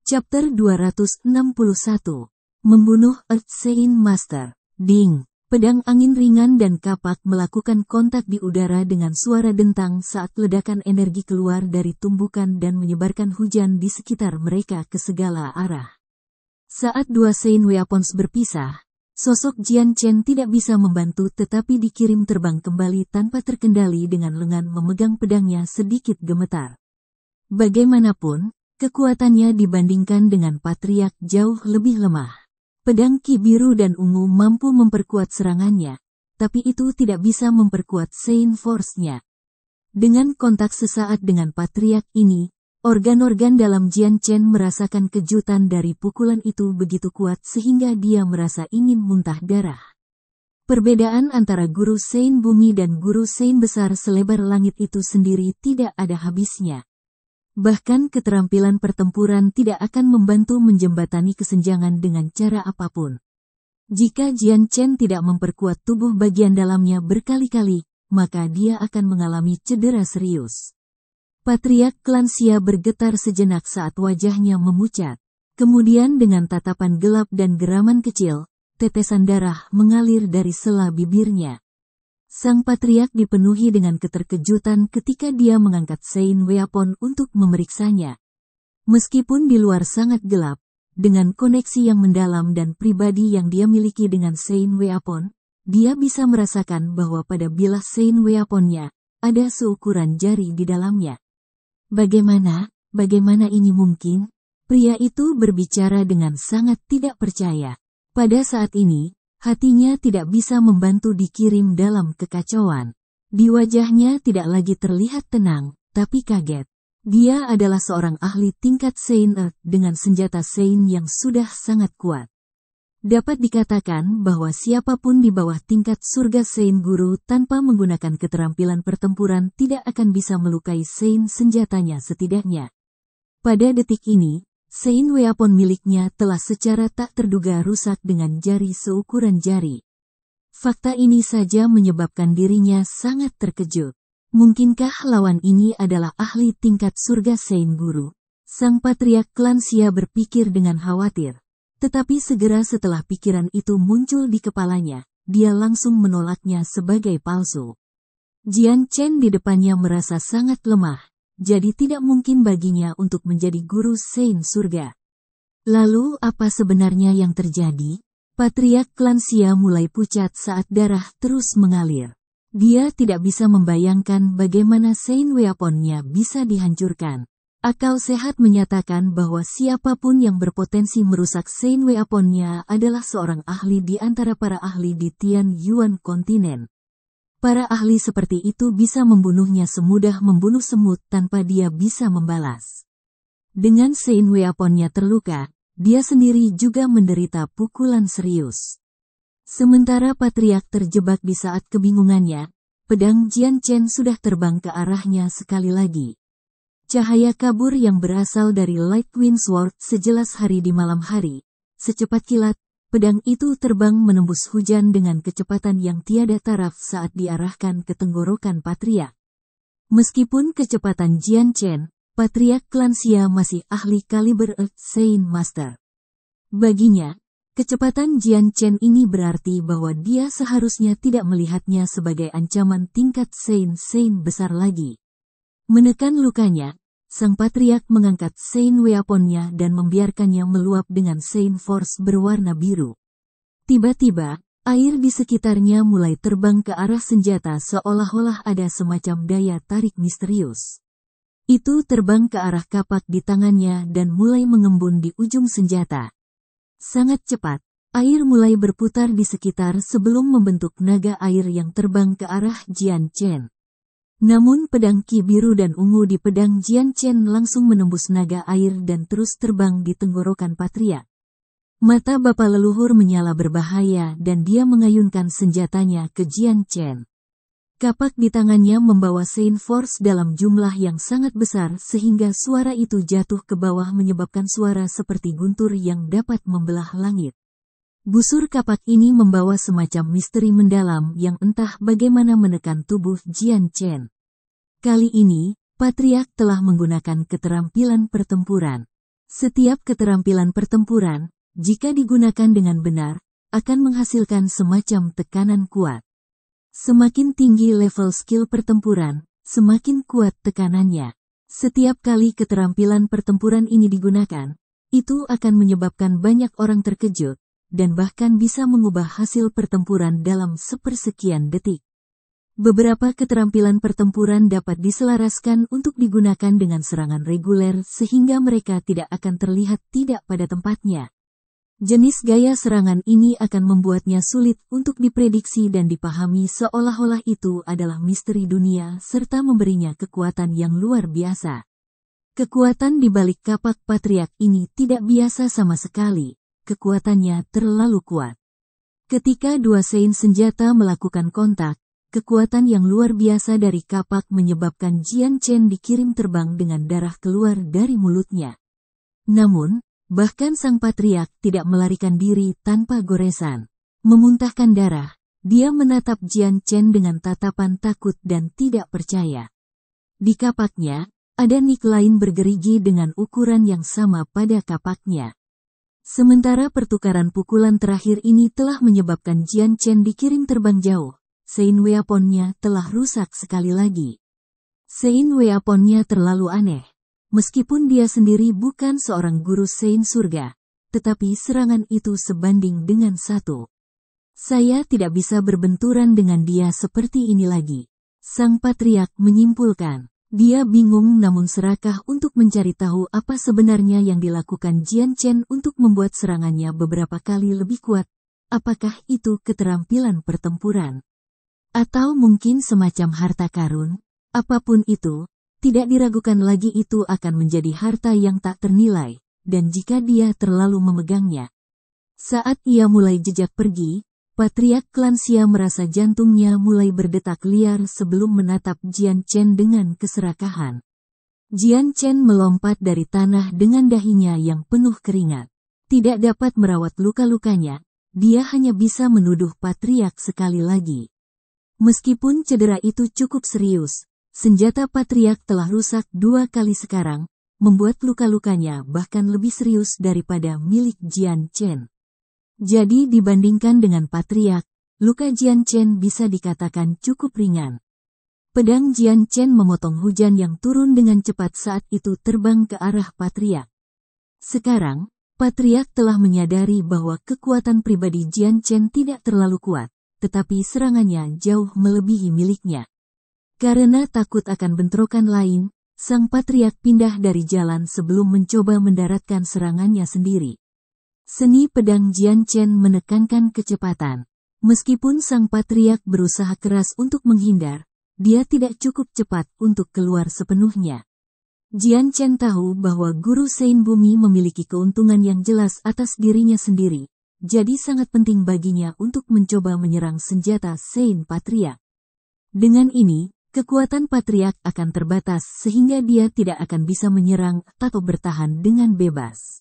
Chapter 261. Membunuh Earth Sein Master. Ding! Pedang angin ringan dan kapak melakukan kontak di udara dengan suara dentang saat ledakan energi keluar dari tumbukan dan menyebarkan hujan di sekitar mereka ke segala arah. Saat dua Sein Weapons berpisah, sosok Jian Chen tidak bisa membantu tetapi dikirim terbang kembali tanpa terkendali dengan lengan memegang pedangnya sedikit gemetar. Bagaimanapun, kekuatannya dibandingkan dengan Patriark jauh lebih lemah. Pedang Ki biru dan ungu mampu memperkuat serangannya, tapi itu tidak bisa memperkuat Sein Force-nya. Dengan kontak sesaat dengan Patriark ini, organ-organ dalam Jian Chen merasakan kejutan dari pukulan itu begitu kuat sehingga dia merasa ingin muntah darah. Perbedaan antara guru Sein bumi dan guru Sein besar selebar langit itu sendiri tidak ada habisnya. Bahkan keterampilan pertempuran tidak akan membantu menjembatani kesenjangan dengan cara apapun. Jika Jian Chen tidak memperkuat tubuh bagian dalamnya berkali-kali, maka dia akan mengalami cedera serius. Patriark klan Xia bergetar sejenak saat wajahnya memucat. Kemudian dengan tatapan gelap dan geraman kecil, tetesan darah mengalir dari sela bibirnya. Sang Patriark dipenuhi dengan keterkejutan ketika dia mengangkat Sein Weapon untuk memeriksanya. Meskipun di luar sangat gelap, dengan koneksi yang mendalam dan pribadi yang dia miliki dengan Sein Weapon, dia bisa merasakan bahwa pada bilah Sein Weaponnya, ada seukuran jari di dalamnya. Bagaimana ini mungkin? Pria itu berbicara dengan sangat tidak percaya. Pada saat ini, hatinya tidak bisa membantu dikirim dalam kekacauan. Di wajahnya tidak lagi terlihat tenang, tapi kaget. Dia adalah seorang ahli tingkat Sein Earth dengan senjata Sein yang sudah sangat kuat. Dapat dikatakan bahwa siapapun di bawah tingkat surga Sein Guru tanpa menggunakan keterampilan pertempuran tidak akan bisa melukai Sein senjatanya setidaknya. Pada detik ini, Sein Weapon miliknya telah secara tak terduga rusak dengan jari seukuran jari. Fakta ini saja menyebabkan dirinya sangat terkejut. Mungkinkah lawan ini adalah ahli tingkat surga Sein Guru? Sang Patriark klan Xia berpikir dengan khawatir. Tetapi segera setelah pikiran itu muncul di kepalanya, dia langsung menolaknya sebagai palsu. Jian Chen di depannya merasa sangat lemah. Jadi tidak mungkin baginya untuk menjadi guru Sein surga. Lalu apa sebenarnya yang terjadi? Patriark klan Xia mulai pucat saat darah terus mengalir. Dia tidak bisa membayangkan bagaimana Sein Weaponnya bisa dihancurkan. Akal sehat menyatakan bahwa siapapun yang berpotensi merusak Sein Weaponnya adalah seorang ahli di antara para ahli di Tian Yuan kontinen. Para ahli seperti itu bisa membunuhnya semudah membunuh semut tanpa dia bisa membalas. Dengan Sein Weaponnya terluka, dia sendiri juga menderita pukulan serius. Sementara Patriark terjebak di saat kebingungannya, pedang Jian Chen sudah terbang ke arahnya sekali lagi. Cahaya kabur yang berasal dari Light Wind Sword sejelas hari di malam hari. Secepat kilat, pedang itu terbang menembus hujan dengan kecepatan yang tiada taraf saat diarahkan ke tenggorokan Patriark. Meskipun kecepatan Jian Chen, Patriark klan Xia masih ahli kaliber Earth Sein Master. Baginya, kecepatan Jian Chen ini berarti bahwa dia seharusnya tidak melihatnya sebagai ancaman tingkat Sein besar lagi. Menekan lukanya, sang Patriark mengangkat Sein Weaponnya dan membiarkannya meluap dengan Sein Force berwarna biru. Tiba-tiba, air di sekitarnya mulai terbang ke arah senjata seolah-olah ada semacam daya tarik misterius. Itu terbang ke arah kapak di tangannya dan mulai mengembun di ujung senjata. Sangat cepat, air mulai berputar di sekitar sebelum membentuk naga air yang terbang ke arah Jian Chen. Namun pedang Ki biru dan ungu di pedang Jian Chen langsung menembus naga air dan terus terbang di tenggorokan Patriark. Mata bapa leluhur menyala berbahaya dan dia mengayunkan senjatanya ke Jian Chen. Kapak di tangannya membawa Sein Force dalam jumlah yang sangat besar sehingga suara itu jatuh ke bawah menyebabkan suara seperti guntur yang dapat membelah langit. Busur kapak ini membawa semacam misteri mendalam yang entah bagaimana menekan tubuh Jian Chen. Kali ini, Patriark telah menggunakan keterampilan pertempuran. Setiap keterampilan pertempuran, jika digunakan dengan benar, akan menghasilkan semacam tekanan kuat. Semakin tinggi level skill pertempuran, semakin kuat tekanannya. Setiap kali keterampilan pertempuran ini digunakan, itu akan menyebabkan banyak orang terkejut, dan bahkan bisa mengubah hasil pertempuran dalam sepersekian detik. Beberapa keterampilan pertempuran dapat diselaraskan untuk digunakan dengan serangan reguler sehingga mereka tidak akan terlihat tidak pada tempatnya. Jenis gaya serangan ini akan membuatnya sulit untuk diprediksi dan dipahami seolah-olah itu adalah misteri dunia serta memberinya kekuatan yang luar biasa. Kekuatan di balik kapak patriark ini tidak biasa sama sekali, kekuatannya terlalu kuat. Ketika dua sein senjata melakukan kontak, kekuatan yang luar biasa dari kapak menyebabkan Jian Chen dikirim terbang dengan darah keluar dari mulutnya. Namun, bahkan sang patriark tidak melarikan diri tanpa goresan. Memuntahkan darah, dia menatap Jian Chen dengan tatapan takut dan tidak percaya. Di kapaknya, ada nik lain bergerigi dengan ukuran yang sama pada kapaknya. Sementara pertukaran pukulan terakhir ini telah menyebabkan Jian Chen dikirim terbang jauh, Sein Weaponnya telah rusak sekali lagi. Sein Weaponnya terlalu aneh. Meskipun dia sendiri bukan seorang guru Sein surga, tetapi serangan itu sebanding dengan 1. Saya tidak bisa berbenturan dengan dia seperti ini lagi. Sang patriark menyimpulkan. Dia bingung namun serakah untuk mencari tahu apa sebenarnya yang dilakukan Jian Chen untuk membuat serangannya beberapa kali lebih kuat. Apakah itu keterampilan pertempuran? Atau mungkin semacam harta karun? Apapun itu, tidak diragukan lagi itu akan menjadi harta yang tak ternilai, dan jika dia terlalu memegangnya. Saat ia mulai jejak pergi, patriark klan Xia merasa jantungnya mulai berdetak liar sebelum menatap Jian Chen dengan keserakahan. Jian Chen melompat dari tanah dengan dahinya yang penuh keringat. Tidak dapat merawat luka-lukanya, dia hanya bisa menuduh patriark sekali lagi. Meskipun cedera itu cukup serius, senjata patriark telah rusak 2 kali sekarang, membuat luka-lukanya bahkan lebih serius daripada milik Jian Chen. Jadi dibandingkan dengan patriark, luka Jian Chen bisa dikatakan cukup ringan. Pedang Jian Chen memotong hujan yang turun dengan cepat saat itu terbang ke arah patriark. Sekarang, patriark telah menyadari bahwa kekuatan pribadi Jian Chen tidak terlalu kuat, tetapi serangannya jauh melebihi miliknya. Karena takut akan bentrokan lain, sang patriark pindah dari jalan sebelum mencoba mendaratkan serangannya sendiri. Seni pedang Jian Chen menekankan kecepatan. Meskipun sang patriark berusaha keras untuk menghindar, dia tidak cukup cepat untuk keluar sepenuhnya. Jian Chen tahu bahwa guru Sein Bumi memiliki keuntungan yang jelas atas dirinya sendiri, jadi sangat penting baginya untuk mencoba menyerang senjata Sein Patriark. Dengan ini, kekuatan patriark akan terbatas sehingga dia tidak akan bisa menyerang atau bertahan dengan bebas.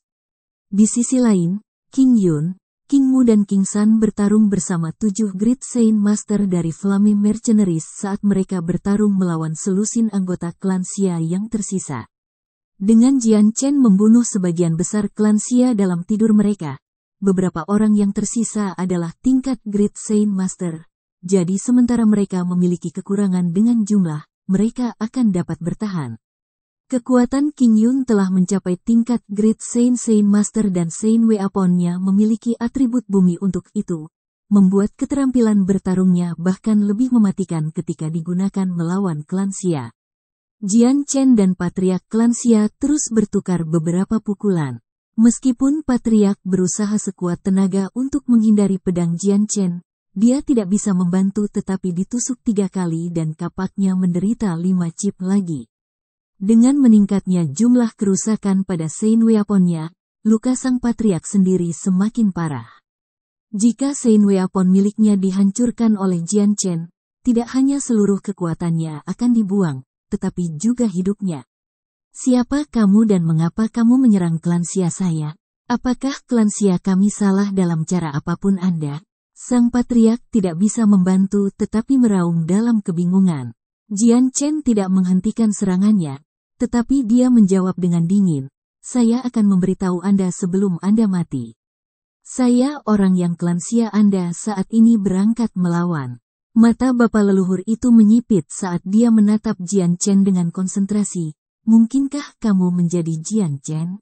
Di sisi lain, King Yun, King Mu dan King San bertarung bersama 7 Great Sein Master dari Flame Mercenaries saat mereka bertarung melawan selusin anggota klan Xia yang tersisa. Dengan Jian Chen membunuh sebagian besar klan Xia dalam tidur mereka, beberapa orang yang tersisa adalah tingkat Great Sein Master. Jadi sementara mereka memiliki kekurangan dengan jumlah, mereka akan dapat bertahan. Kekuatan King Yun telah mencapai tingkat Great Sein Master dan Sein Weaponnya memiliki atribut bumi untuk itu, membuat keterampilan bertarungnya bahkan lebih mematikan ketika digunakan melawan klan Xia. Jian Chen dan patriark klan Xia terus bertukar beberapa pukulan. Meskipun patriark berusaha sekuat tenaga untuk menghindari pedang Jian Chen, dia tidak bisa membantu tetapi ditusuk 3 kali dan kapaknya menderita 5 chip lagi. Dengan meningkatnya jumlah kerusakan pada Sein Weaponnya, luka sang patriark sendiri semakin parah. Jika Sein Weapon miliknya dihancurkan oleh Jian Chen, tidak hanya seluruh kekuatannya akan dibuang, tetapi juga hidupnya. Siapa kamu dan mengapa kamu menyerang klan Xia saya? Apakah klan Xia kami salah dalam cara apapun Anda? Sang patriark tidak bisa membantu tetapi meraung dalam kebingungan. Jian Chen tidak menghentikan serangannya, tetapi dia menjawab dengan dingin. saya akan memberitahu Anda sebelum Anda mati. Saya orang yang klan Xia Anda saat ini berangkat melawan. Mata bapak leluhur itu menyipit saat dia menatap Jian Chen dengan konsentrasi. Mungkinkah kamu menjadi Jian Chen?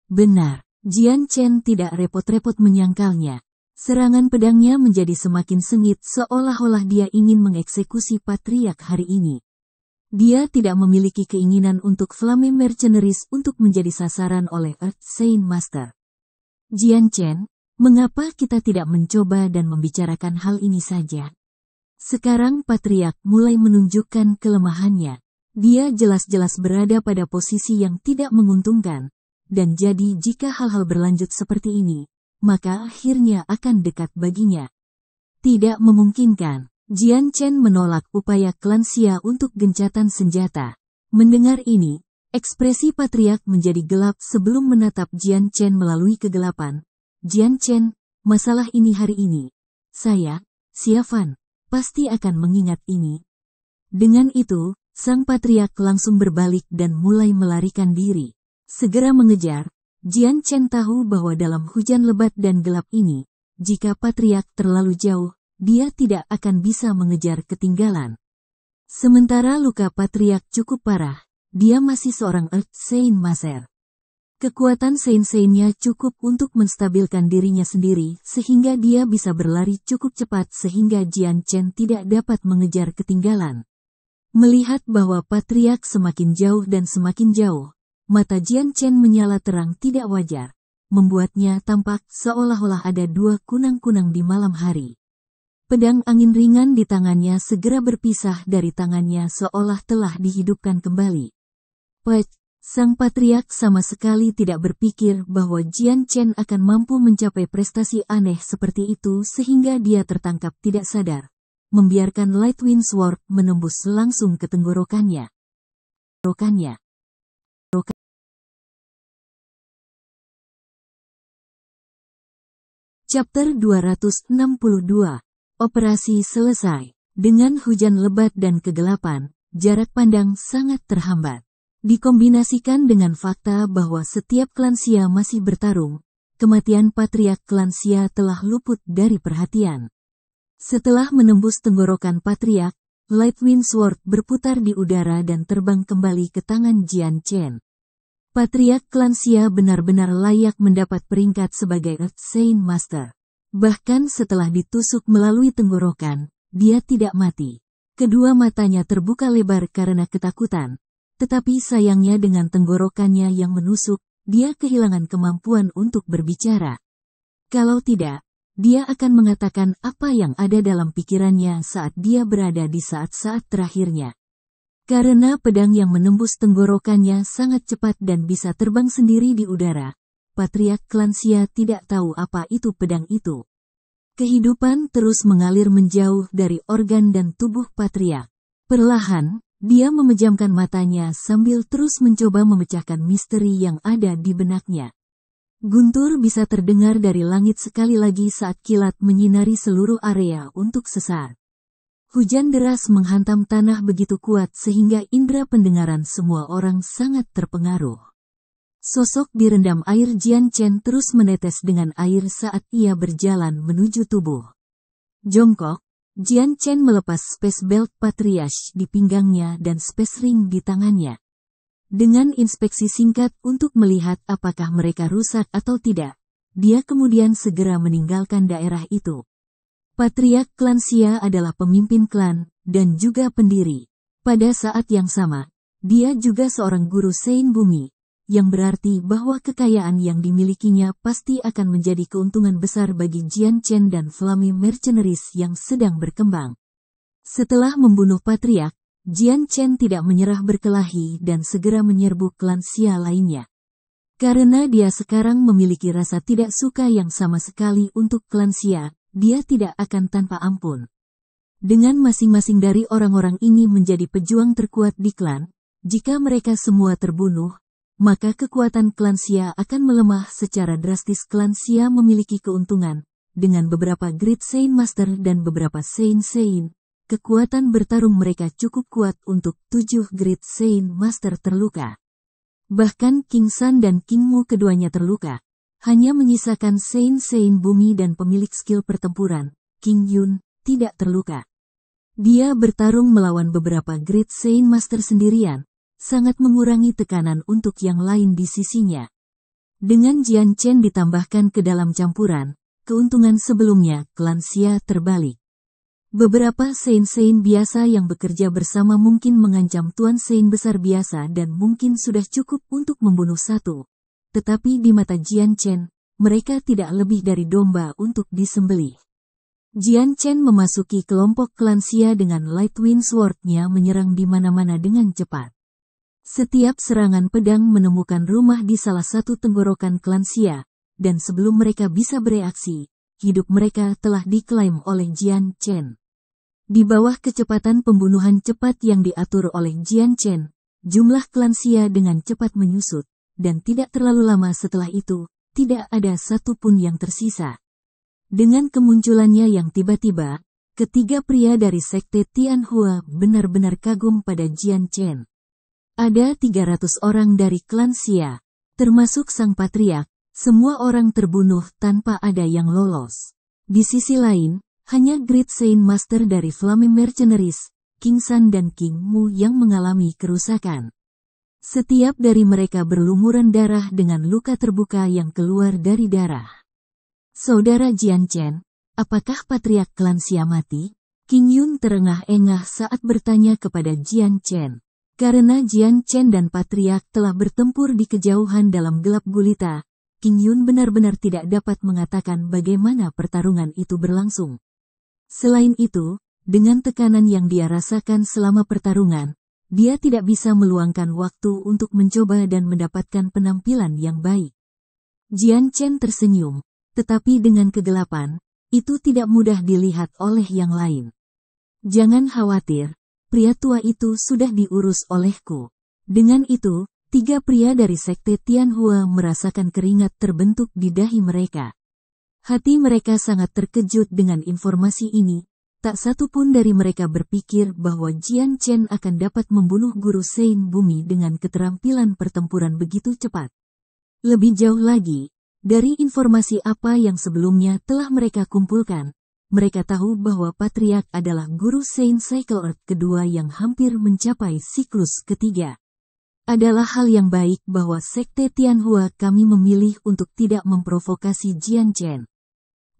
Benar, Jian Chen tidak repot-repot menyangkalnya. Serangan pedangnya menjadi semakin sengit seolah-olah dia ingin mengeksekusi patriark hari ini. Dia tidak memiliki keinginan untuk Flame Mercenaries untuk menjadi sasaran oleh Earth Saint Master. Jian Chen, mengapa kita tidak mencoba dan membicarakan hal ini saja? Sekarang patriark mulai menunjukkan kelemahannya. Dia jelas-jelas berada pada posisi yang tidak menguntungkan. Dan jadi jika hal-hal berlanjut seperti ini, maka akhirnya akan dekat baginya. Tidak memungkinkan. Jian Chen menolak upaya klan Xia untuk gencatan senjata. Mendengar ini, ekspresi patriark menjadi gelap sebelum menatap Jian Chen melalui kegelapan. Jian Chen, masalah ini hari ini. Saya, Xia Fan, pasti akan mengingat ini. Dengan itu, sang patriark langsung berbalik dan mulai melarikan diri. Segera mengejar, Jian Chen tahu bahwa dalam hujan lebat dan gelap ini, jika patriark terlalu jauh, dia tidak akan bisa mengejar ketinggalan. Sementara luka patriark cukup parah, dia masih seorang Earth Saint Master. Kekuatan Saint-Saintnya cukup untuk menstabilkan dirinya sendiri sehingga dia bisa berlari cukup cepat sehingga Jian Chen tidak dapat mengejar ketinggalan. Melihat bahwa patriark semakin jauh dan semakin jauh, mata Jian Chen menyala terang tidak wajar, membuatnya tampak seolah-olah ada dua kunang-kunang di malam hari. Pedang angin ringan di tangannya segera berpisah dari tangannya seolah telah dihidupkan kembali. Sang patriark sama sekali tidak berpikir bahwa Jian Chen akan mampu mencapai prestasi aneh seperti itu sehingga dia tertangkap tidak sadar, membiarkan Lightwind Sword menembus langsung ke tenggorokannya. Chapter 262. Operasi selesai. Dengan hujan lebat dan kegelapan, jarak pandang sangat terhambat. Dikombinasikan dengan fakta bahwa setiap klan Xia masih bertarung, kematian patriark klan Xia telah luput dari perhatian. Setelah menembus tenggorokan patriark, Lightwind Sword berputar di udara dan terbang kembali ke tangan Jian Chen. Patriark klan Xia benar-benar layak mendapat peringkat sebagai Earth Saint Master. Bahkan setelah ditusuk melalui tenggorokan, dia tidak mati. Kedua matanya terbuka lebar karena ketakutan. Tetapi sayangnya dengan tenggorokannya yang menusuk, dia kehilangan kemampuan untuk berbicara. Kalau tidak, dia akan mengatakan apa yang ada dalam pikirannya saat dia berada di saat-saat terakhirnya. Karena pedang yang menembus tenggorokannya sangat cepat dan bisa terbang sendiri di udara, patriark klan Xia tidak tahu apa itu pedang itu. Kehidupan terus mengalir menjauh dari organ dan tubuh patriark. Perlahan, dia memejamkan matanya sambil terus mencoba memecahkan misteri yang ada di benaknya. Guntur bisa terdengar dari langit sekali lagi saat kilat menyinari seluruh area untuk sesaat. Hujan deras menghantam tanah begitu kuat sehingga indera pendengaran semua orang sangat terpengaruh. Sosok direndam air Jian Chen terus menetes dengan air saat ia berjalan menuju tubuh. Jongkok, Jian Chen melepas Space Belt Patriarch di pinggangnya dan Space Ring di tangannya. Dengan inspeksi singkat untuk melihat apakah mereka rusak atau tidak, dia kemudian segera meninggalkan daerah itu. Patriark klan Xia adalah pemimpin klan, dan juga pendiri. Pada saat yang sama, dia juga seorang guru Saint Bumi, yang berarti bahwa kekayaan yang dimilikinya pasti akan menjadi keuntungan besar bagi Jian Chen dan Flame Mercenaries yang sedang berkembang. Setelah membunuh patriark, Jian Chen tidak menyerah berkelahi dan segera menyerbu klan Xia lainnya. Karena dia sekarang memiliki rasa tidak suka yang sama sekali untuk klan Xia, dia tidak akan tanpa ampun. Dengan masing-masing dari orang-orang ini menjadi pejuang terkuat di klan, jika mereka semua terbunuh, maka kekuatan klan Xia akan melemah secara drastis. Klan Xia memiliki keuntungan, dengan beberapa Great Saint Master dan beberapa Saint, kekuatan bertarung mereka cukup kuat untuk 7 Great Saint Master terluka. Bahkan King Sun dan King Mu keduanya terluka. Hanya menyisakan Sein Bumi dan pemilik skill pertempuran, King Yun, tidak terluka. Dia bertarung melawan beberapa Great Sein Master sendirian, sangat mengurangi tekanan untuk yang lain di sisinya. Dengan Jian Chen ditambahkan ke dalam campuran, keuntungan sebelumnya, klan Xia terbalik. Beberapa Sein biasa yang bekerja bersama mungkin mengancam Tuan Sein besar biasa dan mungkin sudah cukup untuk membunuh satu. Tetapi di mata Jian Chen, mereka tidak lebih dari domba untuk disembelih. Jian Chen memasuki kelompok klan Xia dengan Light Wind Sword-nya menyerang di mana-mana dengan cepat. Setiap serangan pedang menemukan rumah di salah satu tenggorokan klan Xia, dan sebelum mereka bisa bereaksi, hidup mereka telah diklaim oleh Jian Chen. Di bawah kecepatan pembunuhan cepat yang diatur oleh Jian Chen, jumlah klan Xia dengan cepat menyusut, dan tidak terlalu lama setelah itu, tidak ada satupun yang tersisa. Dengan kemunculannya yang tiba-tiba, ketiga pria dari sekte Tianhua benar-benar kagum pada Jian Chen. Ada 300 orang dari klan Xia, termasuk sang patriark, semua orang terbunuh tanpa ada yang lolos. Di sisi lain, hanya Great Sein Master dari Flame Mercenaries, King Sun dan King Mu yang mengalami kerusakan. Setiap dari mereka berlumuran darah dengan luka terbuka yang keluar dari darah. Saudara Jian Chen, apakah patriark klan Xia mati? King Yun terengah-engah saat bertanya kepada Jian Chen. Karena Jian Chen dan patriark telah bertempur di kejauhan dalam gelap gulita, King Yun benar-benar tidak dapat mengatakan bagaimana pertarungan itu berlangsung. Selain itu, dengan tekanan yang dia rasakan selama pertarungan, dia tidak bisa meluangkan waktu untuk mencoba dan mendapatkan penampilan yang baik. Jian Chen tersenyum, tetapi dengan kegelapan, itu tidak mudah dilihat oleh yang lain. Jangan khawatir. Pria tua itu sudah diurus olehku. Dengan itu, tiga pria dari sekte Tianhua merasakan keringat terbentuk di dahi mereka. Hati mereka sangat terkejut dengan informasi ini. Tak satu pun dari mereka berpikir bahwa Jian Chen akan dapat membunuh guru Sein Bumi dengan keterampilan pertempuran begitu cepat. Lebih jauh lagi, dari informasi apa yang sebelumnya telah mereka kumpulkan, mereka tahu bahwa patriark adalah guru Sein Cycle Earth kedua yang hampir mencapai siklus ketiga. Adalah hal yang baik bahwa sekte Tianhua kami memilih untuk tidak memprovokasi Jian Chen.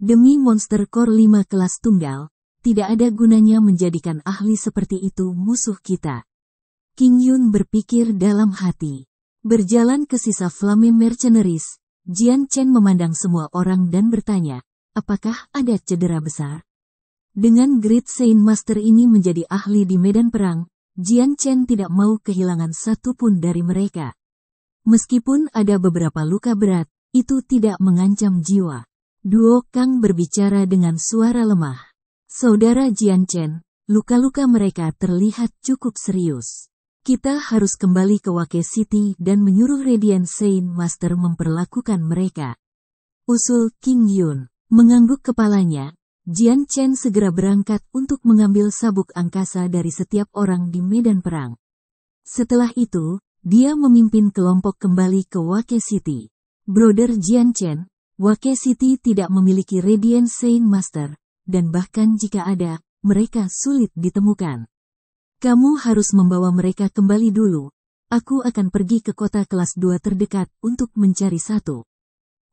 Demi monster core 5 kelas tunggal, tidak ada gunanya menjadikan ahli seperti itu musuh kita. King Yun berpikir dalam hati. Berjalan ke sisa Flame Mercenaries, Jian Chen memandang semua orang dan bertanya, apakah ada cedera besar? Dengan Great Sein Master ini menjadi ahli di medan perang, Jian Chen tidak mau kehilangan satu pun dari mereka. Meskipun ada beberapa luka berat, itu tidak mengancam jiwa. Duo Kang berbicara dengan suara lemah. Saudara Jian Chen, luka-luka mereka terlihat cukup serius. Kita harus kembali ke Wake City dan menyuruh Radiant Sein Master memperlakukan mereka. Usul King Yun. Mengangguk kepalanya, Jian Chen segera berangkat untuk mengambil sabuk angkasa dari setiap orang di medan perang. Setelah itu, dia memimpin kelompok kembali ke Wake City. Brother Jian Chen, Wake City tidak memiliki Radiant Sein Master, dan bahkan jika ada, mereka sulit ditemukan. Kamu harus membawa mereka kembali dulu. Aku akan pergi ke kota kelas 2 terdekat untuk mencari satu.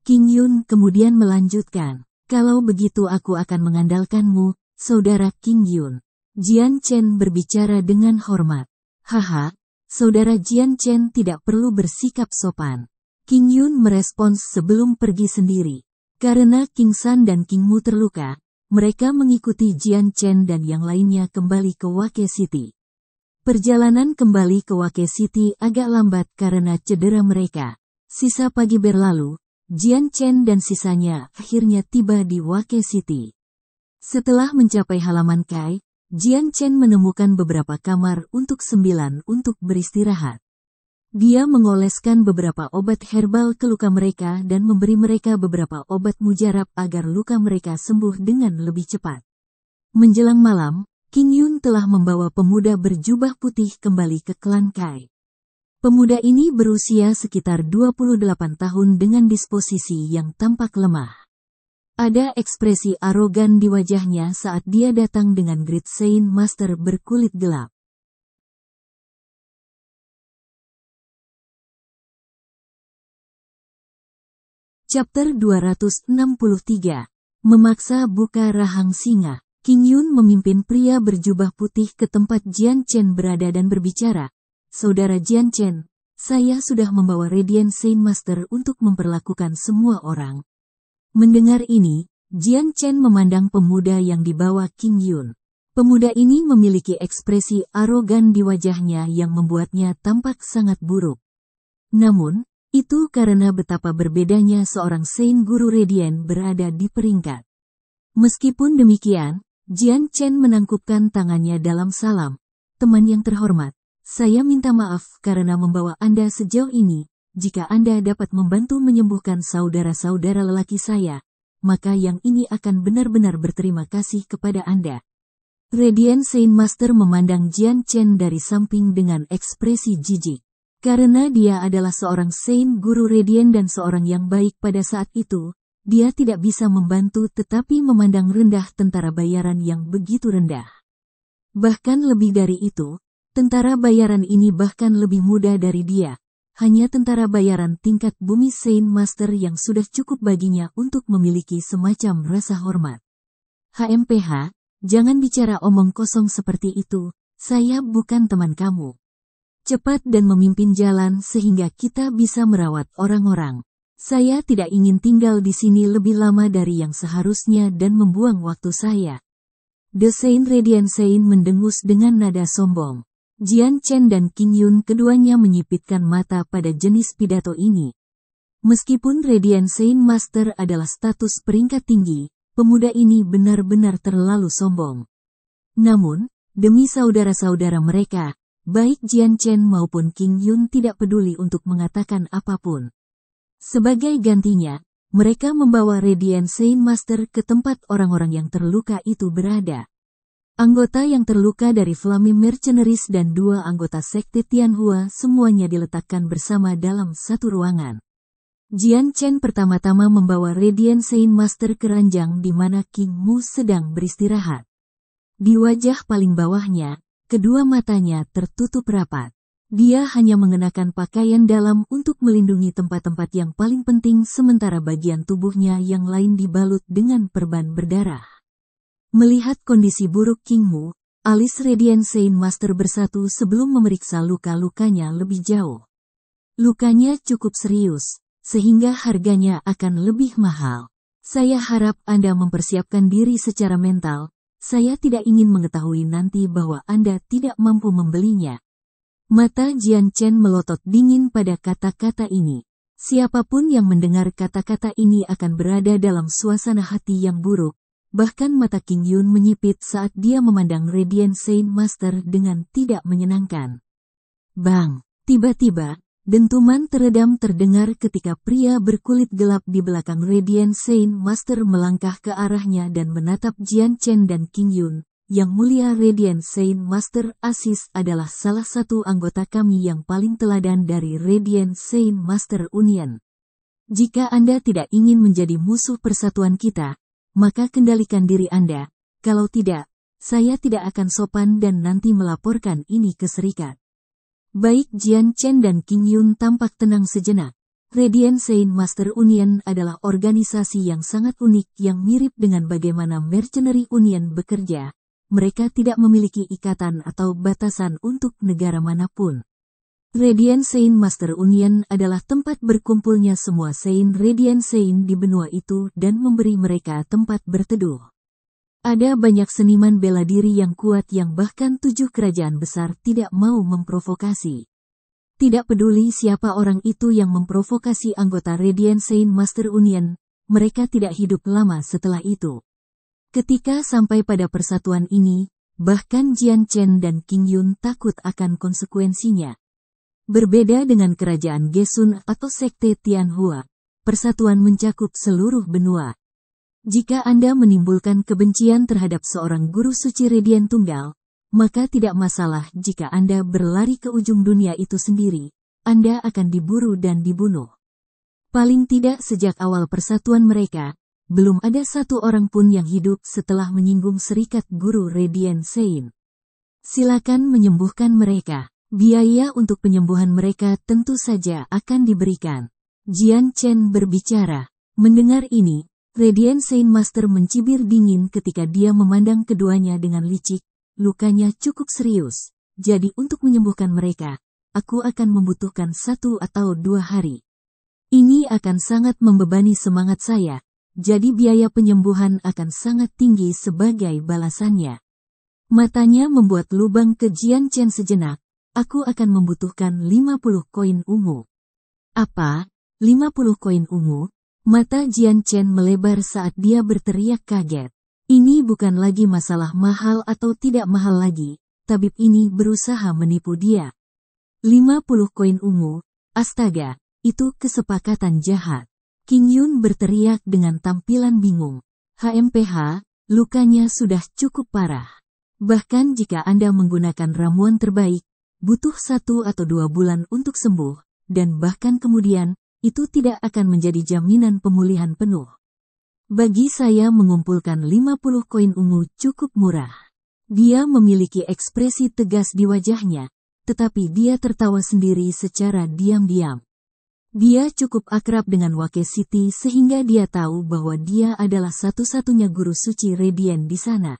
King Yun kemudian melanjutkan. Kalau begitu aku akan mengandalkanmu, saudara King Yun. Jian Chen berbicara dengan hormat. Haha, saudara Jian Chen tidak perlu bersikap sopan. King Yun merespons sebelum pergi sendiri. Karena King Sun dan King Mu terluka, mereka mengikuti Jian Chen dan yang lainnya kembali ke Wake City. Perjalanan kembali ke Wake City agak lambat karena cedera mereka. Sisa pagi berlalu, Jian Chen dan sisanya akhirnya tiba di Wake City. Setelah mencapai halaman Kai, Jian Chen menemukan beberapa kamar untuk 9 untuk beristirahat. Dia mengoleskan beberapa obat herbal ke luka mereka dan memberi mereka beberapa obat mujarab agar luka mereka sembuh dengan lebih cepat. Menjelang malam, King Yun telah membawa pemuda berjubah putih kembali ke klan Kai. Pemuda ini berusia sekitar 28 tahun dengan disposisi yang tampak lemah. Ada ekspresi arogan di wajahnya saat dia datang dengan Great Saint Master berkulit gelap. Chapter 263. Memaksa buka rahang singa. King Yun memimpin pria berjubah putih ke tempat Jian Chen berada dan berbicara. Saudara Jian Chen, saya sudah membawa Radiant Saint Master untuk memperlakukan semua orang. Mendengar ini, Jian Chen memandang pemuda yang dibawa King Yun. Pemuda ini memiliki ekspresi arogan di wajahnya yang membuatnya tampak sangat buruk. Namun, itu karena betapa berbedanya seorang Saint Guru Radiant berada di peringkat. Meskipun demikian, Jian Chen menangkupkan tangannya dalam salam. Teman yang terhormat, saya minta maaf karena membawa Anda sejauh ini. Jika Anda dapat membantu menyembuhkan saudara-saudara lelaki saya, maka yang ini akan benar-benar berterima kasih kepada Anda. Radiant Saint Master memandang Jian Chen dari samping dengan ekspresi jijik. Karena dia adalah seorang Saint Guru Radiant dan seorang yang baik pada saat itu, dia tidak bisa membantu tetapi memandang rendah tentara bayaran yang begitu rendah. Bahkan lebih dari itu, tentara bayaran ini bahkan lebih muda dari dia. Hanya tentara bayaran tingkat bumi Saint Master yang sudah cukup baginya untuk memiliki semacam rasa hormat. HMPH, jangan bicara omong kosong seperti itu, saya bukan teman kamu. Cepat dan memimpin jalan sehingga kita bisa merawat orang-orang. Saya tidak ingin tinggal di sini lebih lama dari yang seharusnya dan membuang waktu saya. The Saint Radiant Saint mendengus dengan nada sombong. Jian Chen dan King Yun keduanya menyipitkan mata pada jenis pidato ini. Meskipun Radiant Saint Master adalah status peringkat tinggi, pemuda ini benar-benar terlalu sombong. Namun, demi saudara-saudara mereka, baik Jian Chen maupun King Yun tidak peduli untuk mengatakan apapun. Sebagai gantinya, mereka membawa Radiant Saint Master ke tempat orang-orang yang terluka itu berada. Anggota yang terluka dari Flaming Mercenaries dan 2 anggota sekte Tianhua semuanya diletakkan bersama dalam satu ruangan. Jian Chen pertama-tama membawa Radiant Saint Master ke ranjang di mana King Mu sedang beristirahat. Di wajah paling bawahnya, kedua matanya tertutup rapat. Dia hanya mengenakan pakaian dalam untuk melindungi tempat-tempat yang paling penting sementara bagian tubuhnya yang lain dibalut dengan perban berdarah. Melihat kondisi buruk King Mu, alis Radiant Saint Master bersatu sebelum memeriksa luka-lukanya lebih jauh. Lukanya cukup serius, sehingga harganya akan lebih mahal. Saya harap Anda mempersiapkan diri secara mental. Saya tidak ingin mengetahui nanti bahwa Anda tidak mampu membelinya. Mata Jian Chen melotot dingin pada kata-kata ini. Siapapun yang mendengar kata-kata ini akan berada dalam suasana hati yang buruk. Bahkan mata King Yun menyipit saat dia memandang Radiant Saint Master dengan tidak menyenangkan. Bang! Tiba-tiba, dentuman teredam terdengar ketika pria berkulit gelap di belakang Radiant Saint Master melangkah ke arahnya dan menatap Jian Chen dan King Yun. Yang mulia Radiant Saint Master Asis adalah salah satu anggota kami yang paling teladan dari Radiant Saint Master Union. Jika Anda tidak ingin menjadi musuh persatuan kita, maka kendalikan diri Anda. Kalau tidak, saya tidak akan sopan dan nanti melaporkan ini ke serikat. Baik Jian Chen dan King Yun tampak tenang sejenak. Radiant Saint Master Union adalah organisasi yang sangat unik yang mirip dengan bagaimana Mercenary Union bekerja. Mereka tidak memiliki ikatan atau batasan untuk negara manapun. Radiant Saint Master Union adalah tempat berkumpulnya semua Saint Radiant Saint di benua itu dan memberi mereka tempat berteduh. Ada banyak seniman bela diri yang kuat yang bahkan 7 kerajaan besar tidak mau memprovokasi. Tidak peduli siapa orang itu yang memprovokasi anggota Radiant Saint Master Union, mereka tidak hidup lama setelah itu. Ketika sampai pada persatuan ini, bahkan Jian Chen dan King Yun takut akan konsekuensinya. Berbeda dengan kerajaan Gesun atau sekte Tianhua, persatuan mencakup seluruh benua. Jika Anda menimbulkan kebencian terhadap seorang guru suci Radiant tunggal, maka tidak masalah jika Anda berlari ke ujung dunia itu sendiri. Anda akan diburu dan dibunuh. Paling tidak sejak awal persatuan mereka, belum ada satu orang pun yang hidup setelah menyinggung serikat guru Radiant Sein. Silakan menyembuhkan mereka. Biaya untuk penyembuhan mereka tentu saja akan diberikan. Jian Chen berbicara. Mendengar ini, Radiant Sein Master mencibir dingin ketika dia memandang keduanya dengan licik. Lukanya cukup serius. Jadi untuk menyembuhkan mereka, aku akan membutuhkan 1 atau 2 hari. Ini akan sangat membebani semangat saya. Jadi biaya penyembuhan akan sangat tinggi sebagai balasannya. Matanya membuat lubang ke Jian Chen sejenak. Aku akan membutuhkan 50 koin ungu. Apa? 50 koin ungu? Mata Jian Chen melebar saat dia berteriak kaget. Ini bukan lagi masalah mahal atau tidak mahal lagi. Tabib ini berusaha menipu dia. 50 koin ungu? Astaga, itu kesepakatan jahat. King Yun berteriak dengan tampilan bingung. HMPH, lukanya sudah cukup parah. Bahkan jika Anda menggunakan ramuan terbaik, butuh 1 atau 2 bulan untuk sembuh, dan bahkan kemudian, itu tidak akan menjadi jaminan pemulihan penuh. Bagi saya mengumpulkan 50 koin ungu cukup murah. Dia memiliki ekspresi tegas di wajahnya, tetapi dia tertawa sendiri secara diam-diam. Dia cukup akrab dengan Wake City sehingga dia tahu bahwa dia adalah satu-satunya guru suci Radiant di sana.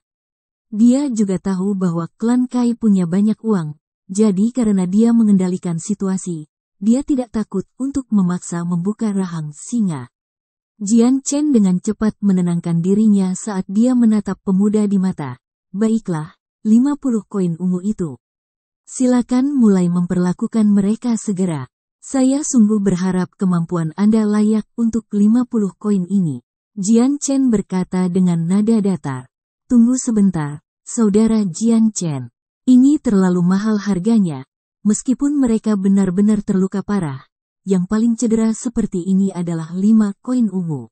Dia juga tahu bahwa klan Kai punya banyak uang, jadi karena dia mengendalikan situasi, dia tidak takut untuk memaksa membuka rahang singa. Jian Chen dengan cepat menenangkan dirinya saat dia menatap pemuda di mata. Baiklah, 50 koin ungu itu. Silakan mulai memperlakukan mereka segera. Saya sungguh berharap kemampuan Anda layak untuk 50 koin ini. Jian Chen berkata dengan nada datar. Tunggu sebentar, saudara Jian Chen. Ini terlalu mahal harganya. Meskipun mereka benar-benar terluka parah, yang paling cedera seperti ini adalah 5 koin ungu.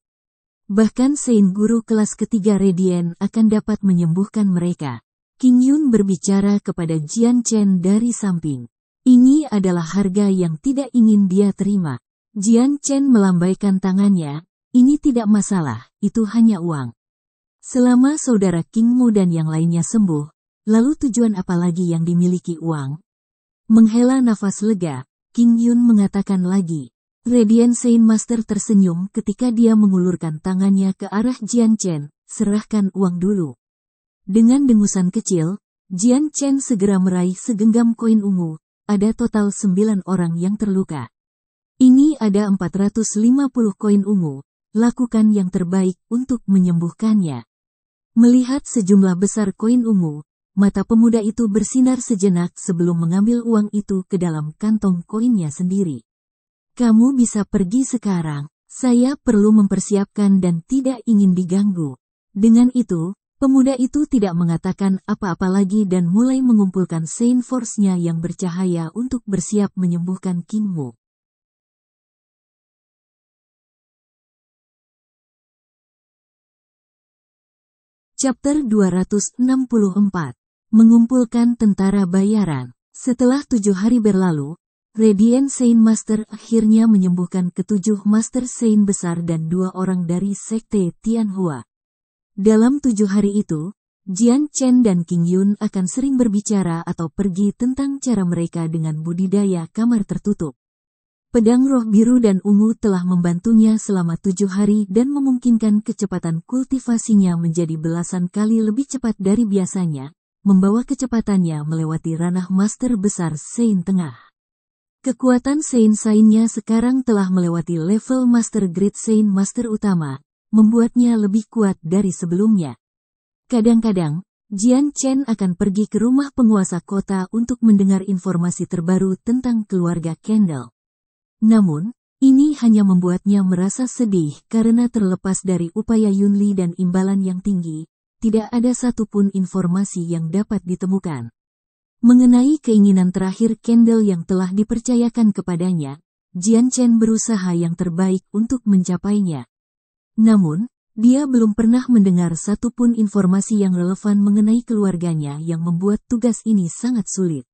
Bahkan Sein Guru kelas ketiga Radiant akan dapat menyembuhkan mereka. King Yun berbicara kepada Jian Chen dari samping. Ini adalah harga yang tidak ingin dia terima. Jian Chen melambaikan tangannya. Ini tidak masalah, itu hanya uang. Selama saudara King Mu dan yang lainnya sembuh, lalu tujuan apa lagi yang dimiliki uang? Menghela nafas lega, King Yun mengatakan lagi. Radiant Sein Master tersenyum ketika dia mengulurkan tangannya ke arah Jian Chen. Serahkan uang dulu. Dengan dengusan kecil, Jian Chen segera meraih segenggam koin ungu. Ada total 9 orang yang terluka. Ini ada 450 koin ungu. Lakukan yang terbaik untuk menyembuhkannya. Melihat sejumlah besar koin ungu, mata pemuda itu bersinar sejenak sebelum mengambil uang itu ke dalam kantong koinnya sendiri. Kamu bisa pergi sekarang. Saya perlu mempersiapkan dan tidak ingin diganggu. Dengan itu, pemuda itu tidak mengatakan apa-apa lagi dan mulai mengumpulkan Sein Force-nya yang bercahaya untuk bersiap menyembuhkan King Mu. Chapter 264. Mengumpulkan tentara bayaran. Setelah 7 hari berlalu, Radiant Sein Master akhirnya menyembuhkan ke-7 Master Sein besar dan 2 orang dari Sekte Tianhua. Dalam 7 hari itu, Jian Chen dan King Yun akan sering berbicara atau pergi tentang cara mereka dengan budidaya kamar tertutup. Pedang roh biru dan ungu telah membantunya selama 7 hari dan memungkinkan kecepatan kultivasinya menjadi belasan kali lebih cepat dari biasanya, membawa kecepatannya melewati ranah master besar Sein Tengah. Kekuatan Sein Sainnya sekarang telah melewati level Master Grade Sein Master Utama, membuatnya lebih kuat dari sebelumnya. Kadang-kadang, Jian Chen akan pergi ke rumah penguasa kota untuk mendengar informasi terbaru tentang keluarga Kendall. Namun, ini hanya membuatnya merasa sedih karena terlepas dari upaya Yunli dan imbalan yang tinggi, tidak ada satupun informasi yang dapat ditemukan. Mengenai keinginan terakhir Kendall yang telah dipercayakan kepadanya, Jian Chen berusaha yang terbaik untuk mencapainya. Namun, dia belum pernah mendengar satupun informasi yang relevan mengenai keluarganya yang membuat tugas ini sangat sulit.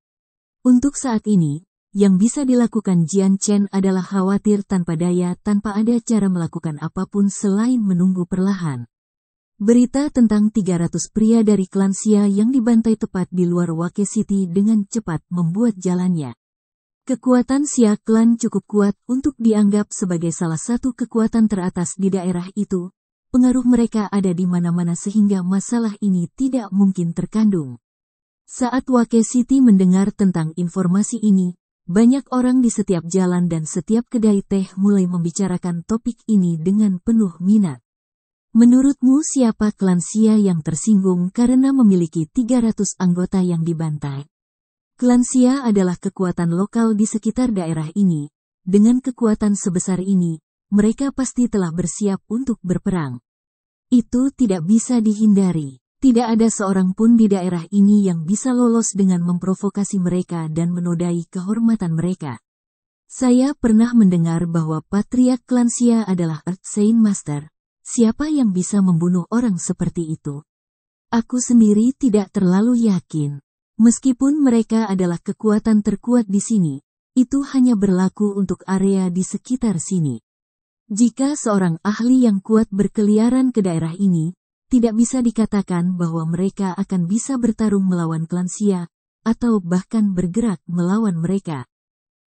Untuk saat ini, yang bisa dilakukan Jian Chen adalah khawatir tanpa daya tanpa ada cara melakukan apapun selain menunggu perlahan. Berita tentang 300 pria dari klan Xia yang dibantai tepat di luar Wake City dengan cepat membuat jalannya. Kekuatan Xia Clan cukup kuat untuk dianggap sebagai salah satu kekuatan teratas di daerah itu. Pengaruh mereka ada di mana-mana sehingga masalah ini tidak mungkin terkandung. Saat Wake City mendengar tentang informasi ini, banyak orang di setiap jalan dan setiap kedai teh mulai membicarakan topik ini dengan penuh minat. Menurutmu siapa klan Xia yang tersinggung karena memiliki 300 anggota yang dibantai? Klan Xia adalah kekuatan lokal di sekitar daerah ini. Dengan kekuatan sebesar ini, mereka pasti telah bersiap untuk berperang. Itu tidak bisa dihindari. Tidak ada seorang pun di daerah ini yang bisa lolos dengan memprovokasi mereka dan menodai kehormatan mereka. Saya pernah mendengar bahwa patriark klan Xia adalah Earth Saint Master. Siapa yang bisa membunuh orang seperti itu? Aku sendiri tidak terlalu yakin. Meskipun mereka adalah kekuatan terkuat di sini, itu hanya berlaku untuk area di sekitar sini. Jika seorang ahli yang kuat berkeliaran ke daerah ini, tidak bisa dikatakan bahwa mereka akan bisa bertarung melawan klan Xia, atau bahkan bergerak melawan mereka.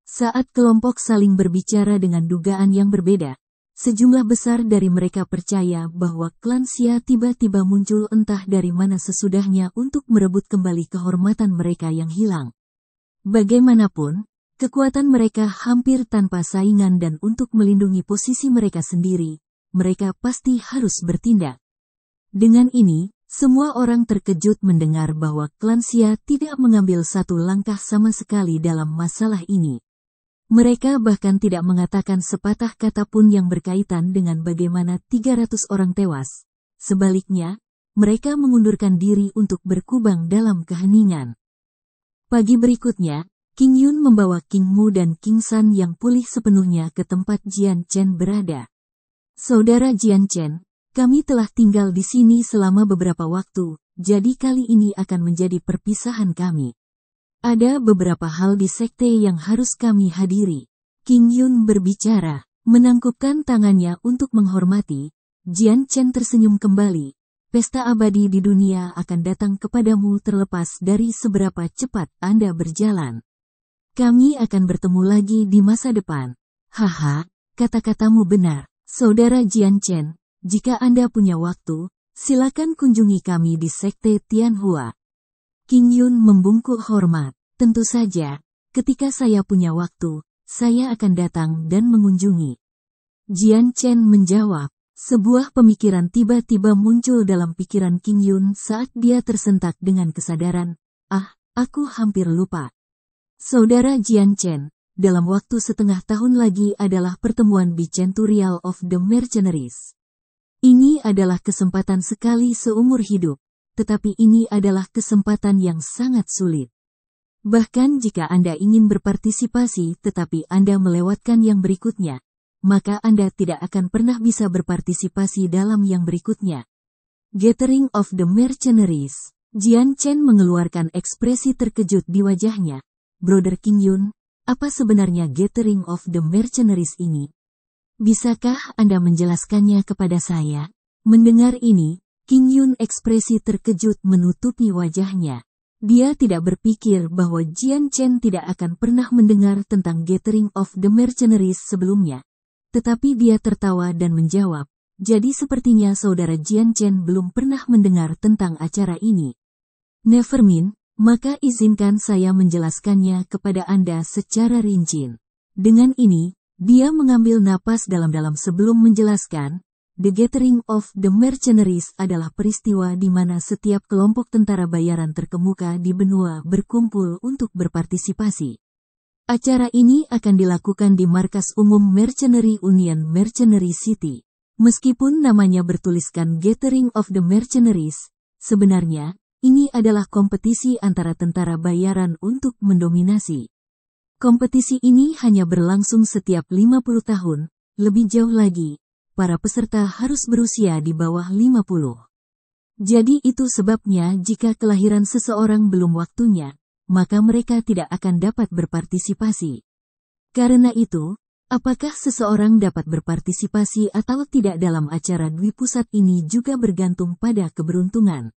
Saat kelompok saling berbicara dengan dugaan yang berbeda, sejumlah besar dari mereka percaya bahwa klan Xia tiba-tiba muncul entah dari mana sesudahnya untuk merebut kembali kehormatan mereka yang hilang. Bagaimanapun, kekuatan mereka hampir tanpa saingan dan untuk melindungi posisi mereka sendiri, mereka pasti harus bertindak. Dengan ini, semua orang terkejut mendengar bahwa klan Xia tidak mengambil satu langkah sama sekali dalam masalah ini. Mereka bahkan tidak mengatakan sepatah kata pun yang berkaitan dengan bagaimana 300 orang tewas. Sebaliknya, mereka mengundurkan diri untuk berkubang dalam keheningan. Pagi berikutnya, King Yun membawa King Mu dan King San yang pulih sepenuhnya ke tempat Jian Chen berada. Saudara Jian Chen, kami telah tinggal di sini selama beberapa waktu, jadi kali ini akan menjadi perpisahan kami. Ada beberapa hal di sekte yang harus kami hadiri. King Yun berbicara, menangkupkan tangannya untuk menghormati. Jian Chen tersenyum kembali. Pesta abadi di dunia akan datang kepadamu terlepas dari seberapa cepat Anda berjalan. Kami akan bertemu lagi di masa depan. Haha, kata-katamu benar, Saudara Jian Chen. Jika Anda punya waktu, silakan kunjungi kami di Sekte Tianhua. King Yun membungkuk hormat. Tentu saja, ketika saya punya waktu, saya akan datang dan mengunjungi. Jian Chen menjawab. Sebuah pemikiran tiba-tiba muncul dalam pikiran King Yun saat dia tersentak dengan kesadaran. Aku hampir lupa. Saudara Jian Chen, dalam waktu setengah tahun lagi adalah pertemuan Bicentennial of the Mercenaries. Ini adalah kesempatan sekali seumur hidup, tetapi ini adalah kesempatan yang sangat sulit. Bahkan jika Anda ingin berpartisipasi tetapi Anda melewatkan yang berikutnya, maka Anda tidak akan pernah bisa berpartisipasi dalam yang berikutnya. Gathering of the Mercenaries. Jian Chen mengeluarkan ekspresi terkejut di wajahnya. Brother King Yun, apa sebenarnya Gathering of the Mercenaries ini? Bisakah Anda menjelaskannya kepada saya? Mendengar ini, King Yun ekspresi terkejut menutupi wajahnya. Dia tidak berpikir bahwa Jian Chen tidak akan pernah mendengar tentang Gathering of the Mercenaries sebelumnya. Tetapi dia tertawa dan menjawab, jadi sepertinya saudara Jian Chen belum pernah mendengar tentang acara ini. Nevermind, maka izinkan saya menjelaskannya kepada Anda secara rinci. Dengan ini, dia mengambil napas dalam-dalam sebelum menjelaskan, The Gathering of the Mercenaries adalah peristiwa di mana setiap kelompok tentara bayaran terkemuka di benua berkumpul untuk berpartisipasi. Acara ini akan dilakukan di markas umum Mercenary Union Mercenary City. Meskipun namanya bertuliskan Gathering of the Mercenaries, sebenarnya, ini adalah kompetisi antara tentara bayaran untuk mendominasi. Kompetisi ini hanya berlangsung setiap 50 tahun, lebih jauh lagi, para peserta harus berusia di bawah 50. Jadi itu sebabnya jika kelahiran seseorang belum waktunya, maka mereka tidak akan dapat berpartisipasi. Karena itu, apakah seseorang dapat berpartisipasi atau tidak dalam acara Dwi Pusat ini juga bergantung pada keberuntungan.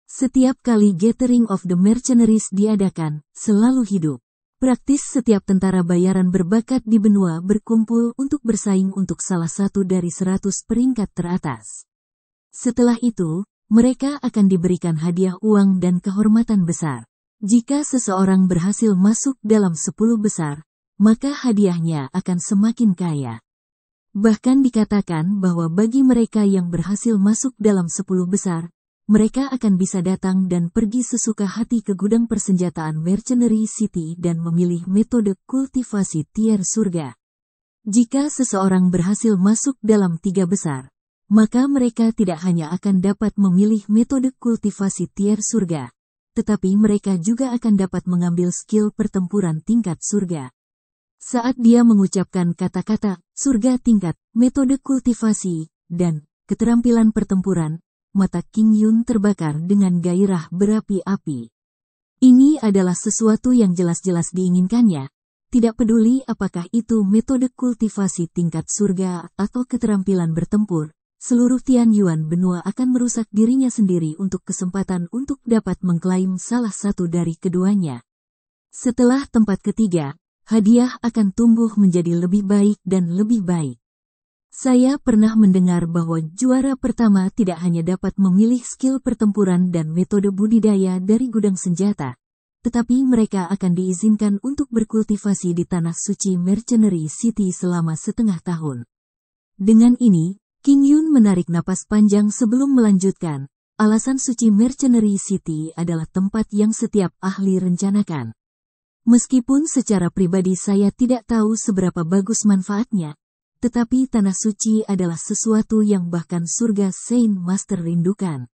Setiap kali Gathering of the Mercenaries diadakan, selalu hidup. Praktis setiap tentara bayaran berbakat di benua berkumpul untuk bersaing untuk salah satu dari 100 peringkat teratas. Setelah itu, mereka akan diberikan hadiah uang dan kehormatan besar. Jika seseorang berhasil masuk dalam 10 besar, maka hadiahnya akan semakin kaya. Bahkan dikatakan bahwa bagi mereka yang berhasil masuk dalam 10 besar, mereka akan bisa datang dan pergi sesuka hati ke gudang persenjataan Mercenary City dan memilih metode kultivasi tier surga. Jika seseorang berhasil masuk dalam 3 besar, maka mereka tidak hanya akan dapat memilih metode kultivasi tier surga, tetapi mereka juga akan dapat mengambil skill pertempuran tingkat surga. Saat dia mengucapkan kata-kata surga tingkat, metode kultivasi, dan keterampilan pertempuran, mata King Yun terbakar dengan gairah berapi-api. Ini adalah sesuatu yang jelas-jelas diinginkannya, tidak peduli apakah itu metode kultivasi tingkat surga atau keterampilan bertempur, seluruh Tian Yuan benua akan merusak dirinya sendiri untuk kesempatan untuk dapat mengklaim salah satu dari keduanya. Setelah tempat ketiga, hadiah akan tumbuh menjadi lebih baik dan lebih baik. Saya pernah mendengar bahwa juara pertama tidak hanya dapat memilih skill pertempuran dan metode budidaya dari gudang senjata, tetapi mereka akan diizinkan untuk berkultivasi di tanah suci Mercenary City selama setengah tahun. Dengan ini, King Yun menarik napas panjang sebelum melanjutkan. Alasan suci Mercenary City adalah tempat yang setiap ahli rencanakan. Meskipun secara pribadi saya tidak tahu seberapa bagus manfaatnya, tetapi tanah suci adalah sesuatu yang bahkan surga Saint Master rindukan.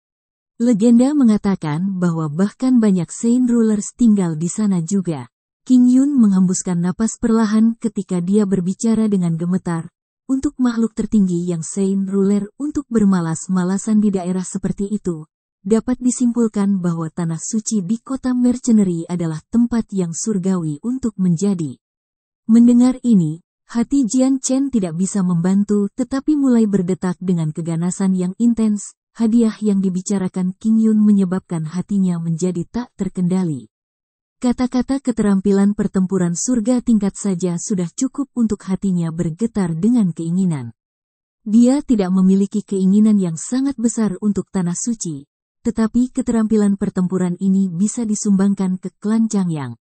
Legenda mengatakan bahwa bahkan banyak Saint Rulers tinggal di sana juga. King Yun menghembuskan napas perlahan ketika dia berbicara dengan gemetar. Untuk makhluk tertinggi yang Saint Ruler untuk bermalas-malasan di daerah seperti itu, dapat disimpulkan bahwa tanah suci di kota Mercenary adalah tempat yang surgawi untuk menjadi. Mendengar ini, hati Jian Chen tidak bisa membantu tetapi mulai berdetak dengan keganasan yang intens. Hadiah yang dibicarakan King Yun menyebabkan hatinya menjadi tak terkendali. Kata-kata keterampilan pertempuran surga tingkat saja sudah cukup untuk hatinya bergetar dengan keinginan. Dia tidak memiliki keinginan yang sangat besar untuk tanah suci, tetapi keterampilan pertempuran ini bisa disumbangkan ke klan Changyang.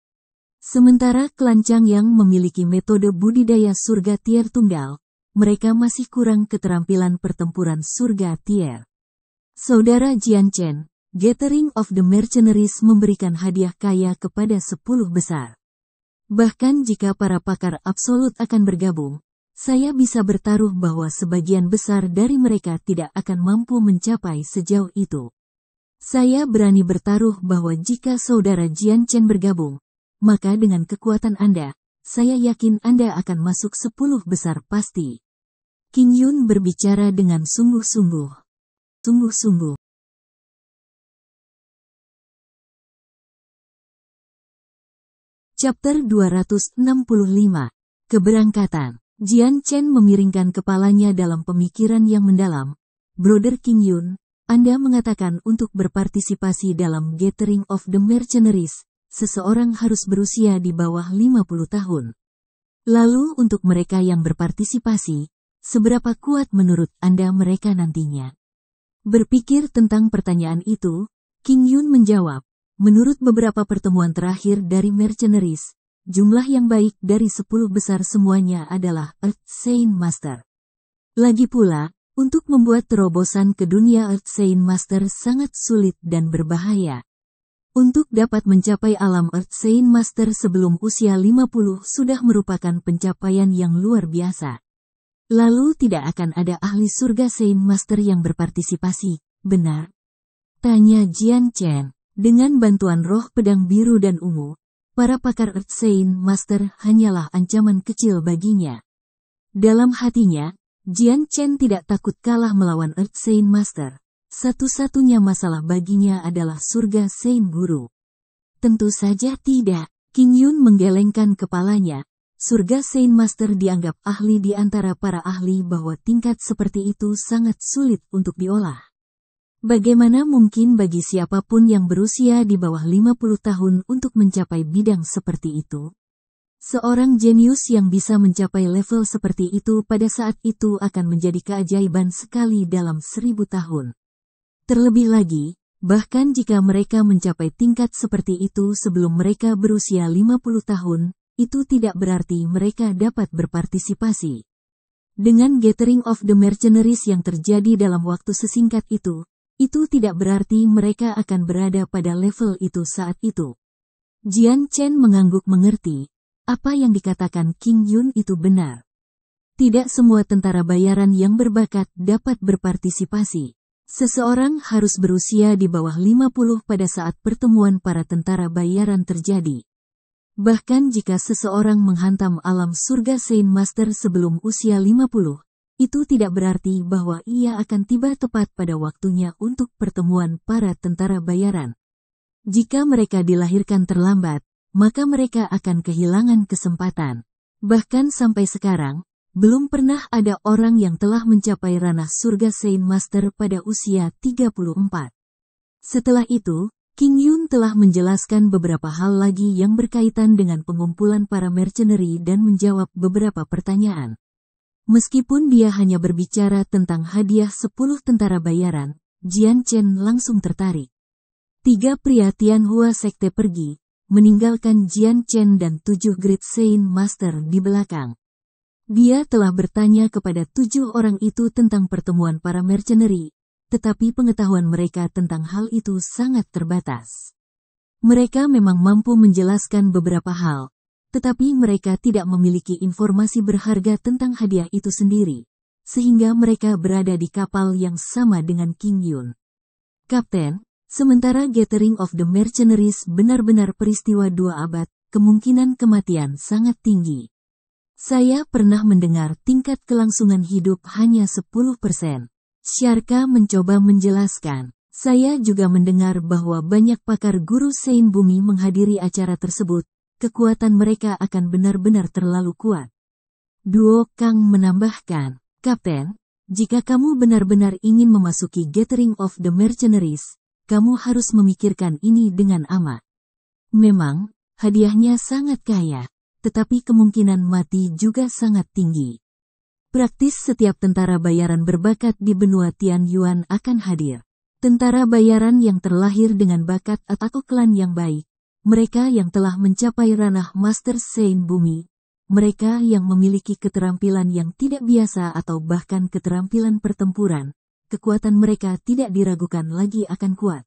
Sementara klan Changyang memiliki metode budidaya surga tier tunggal, mereka masih kurang keterampilan pertempuran surga tier. Saudara Jian Chen, Gathering of the Mercenaries memberikan hadiah kaya kepada 10 besar. Bahkan jika para pakar absolut akan bergabung, saya bisa bertaruh bahwa sebagian besar dari mereka tidak akan mampu mencapai sejauh itu. Saya berani bertaruh bahwa jika saudara Jian Chen bergabung, maka dengan kekuatan Anda, saya yakin Anda akan masuk 10 besar pasti. King Yun berbicara dengan sungguh-sungguh. Sungguh-sungguh. Chapter 265. Keberangkatan. Jian Chen memiringkan kepalanya dalam pemikiran yang mendalam. Brother King Yun, Anda mengatakan untuk berpartisipasi dalam Gathering of the Mercenaries, seseorang harus berusia di bawah 50 tahun. Lalu untuk mereka yang berpartisipasi, seberapa kuat menurut Anda mereka nantinya? Berpikir tentang pertanyaan itu, King Yun menjawab. Menurut beberapa pertemuan terakhir dari Mercenaries, jumlah yang baik dari 10 besar semuanya adalah Earth Saint Master. Lagi pula, untuk membuat terobosan ke dunia Earth Saint Master sangat sulit dan berbahaya. Untuk dapat mencapai alam Earth Saint Master sebelum usia 50 sudah merupakan pencapaian yang luar biasa. Lalu tidak akan ada ahli surga Saint Master yang berpartisipasi, benar? Tanya Jian Chen. Dengan bantuan roh pedang biru dan ungu, para pakar Earth Saint Master hanyalah ancaman kecil baginya. Dalam hatinya, Jian Chen tidak takut kalah melawan Earth Saint Master. Satu-satunya masalah baginya adalah surga Saint Guru. Tentu saja tidak. King Yun menggelengkan kepalanya. Surga Saint Master dianggap ahli di antara para ahli bahwa tingkat seperti itu sangat sulit untuk diolah. Bagaimana mungkin bagi siapapun yang berusia di bawah 50 tahun untuk mencapai bidang seperti itu? Seorang jenius yang bisa mencapai level seperti itu pada saat itu akan menjadi keajaiban sekali dalam 1000 tahun. Terlebih lagi, bahkan jika mereka mencapai tingkat seperti itu sebelum mereka berusia 50 tahun, itu tidak berarti mereka dapat berpartisipasi. Dengan Gathering of the Mercenaries yang terjadi dalam waktu sesingkat itu tidak berarti mereka akan berada pada level itu saat itu. Jian Chen mengangguk mengerti. Apa yang dikatakan King Yun itu benar. Tidak semua tentara bayaran yang berbakat dapat berpartisipasi. Seseorang harus berusia di bawah 50 pada saat pertemuan para tentara bayaran terjadi. Bahkan jika seseorang menghantam alam surga Saint Master sebelum usia 50, itu tidak berarti bahwa ia akan tiba tepat pada waktunya untuk pertemuan para tentara bayaran. Jika mereka dilahirkan terlambat, maka mereka akan kehilangan kesempatan. Bahkan sampai sekarang, belum pernah ada orang yang telah mencapai ranah surga Saint Master pada usia 34. Setelah itu, King Yun telah menjelaskan beberapa hal lagi yang berkaitan dengan pengumpulan para mercenary dan menjawab beberapa pertanyaan. Meskipun dia hanya berbicara tentang hadiah 10 tentara bayaran, Jian Chen langsung tertarik. 3 pria Tianhua Sekte pergi, meninggalkan Jian Chen dan 7 Great Saint Master di belakang. Dia telah bertanya kepada 7 orang itu tentang pertemuan para mercenary, tetapi pengetahuan mereka tentang hal itu sangat terbatas. Mereka memang mampu menjelaskan beberapa hal, tetapi mereka tidak memiliki informasi berharga tentang hadiah itu sendiri, sehingga mereka berada di kapal yang sama dengan King Yun. Kapten, sementara Gathering of the Mercenaries benar-benar peristiwa 2 abad, kemungkinan kematian sangat tinggi. Saya pernah mendengar tingkat kelangsungan hidup hanya 10%. Syarka mencoba menjelaskan. Saya juga mendengar bahwa banyak pakar guru Saint Bumi menghadiri acara tersebut. Kekuatan mereka akan benar-benar terlalu kuat. Duo Kang menambahkan, Kapten, jika kamu benar-benar ingin memasuki Gathering of the Mercenaries, kamu harus memikirkan ini dengan amat. Memang, hadiahnya sangat kaya, tetapi kemungkinan mati juga sangat tinggi. Praktis setiap tentara bayaran berbakat di benua Tianyuan akan hadir. Tentara bayaran yang terlahir dengan bakat atau klan yang baik. Mereka yang telah mencapai ranah Master Saint Bumi, mereka yang memiliki keterampilan yang tidak biasa atau bahkan keterampilan pertempuran, kekuatan mereka tidak diragukan lagi akan kuat.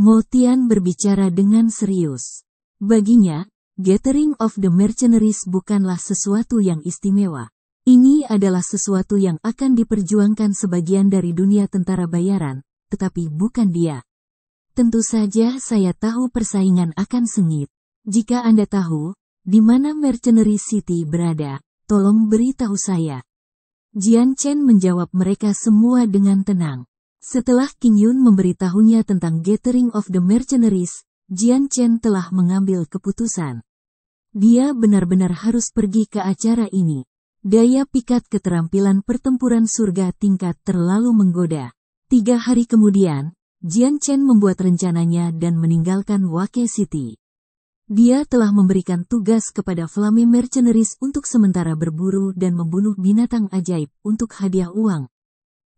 Mo Tian berbicara dengan serius. Baginya, Gathering of the Mercenaries bukanlah sesuatu yang istimewa. Ini adalah sesuatu yang akan diperjuangkan sebagian dari dunia tentara bayaran, tetapi bukan dia. Tentu saja saya tahu persaingan akan sengit. Jika Anda tahu, di mana Mercenary City berada, tolong beritahu saya. Jian Chen menjawab mereka semua dengan tenang. Setelah King Yun memberitahunya tentang Gathering of the Mercenaries, Jian Chen telah mengambil keputusan. Dia benar-benar harus pergi ke acara ini. Daya pikat keterampilan pertempuran surga tingkat terlalu menggoda. 3 hari kemudian, Jian Chen membuat rencananya dan meninggalkan Wake City. Dia telah memberikan tugas kepada Flame Mercenaries untuk sementara berburu dan membunuh binatang ajaib untuk hadiah uang.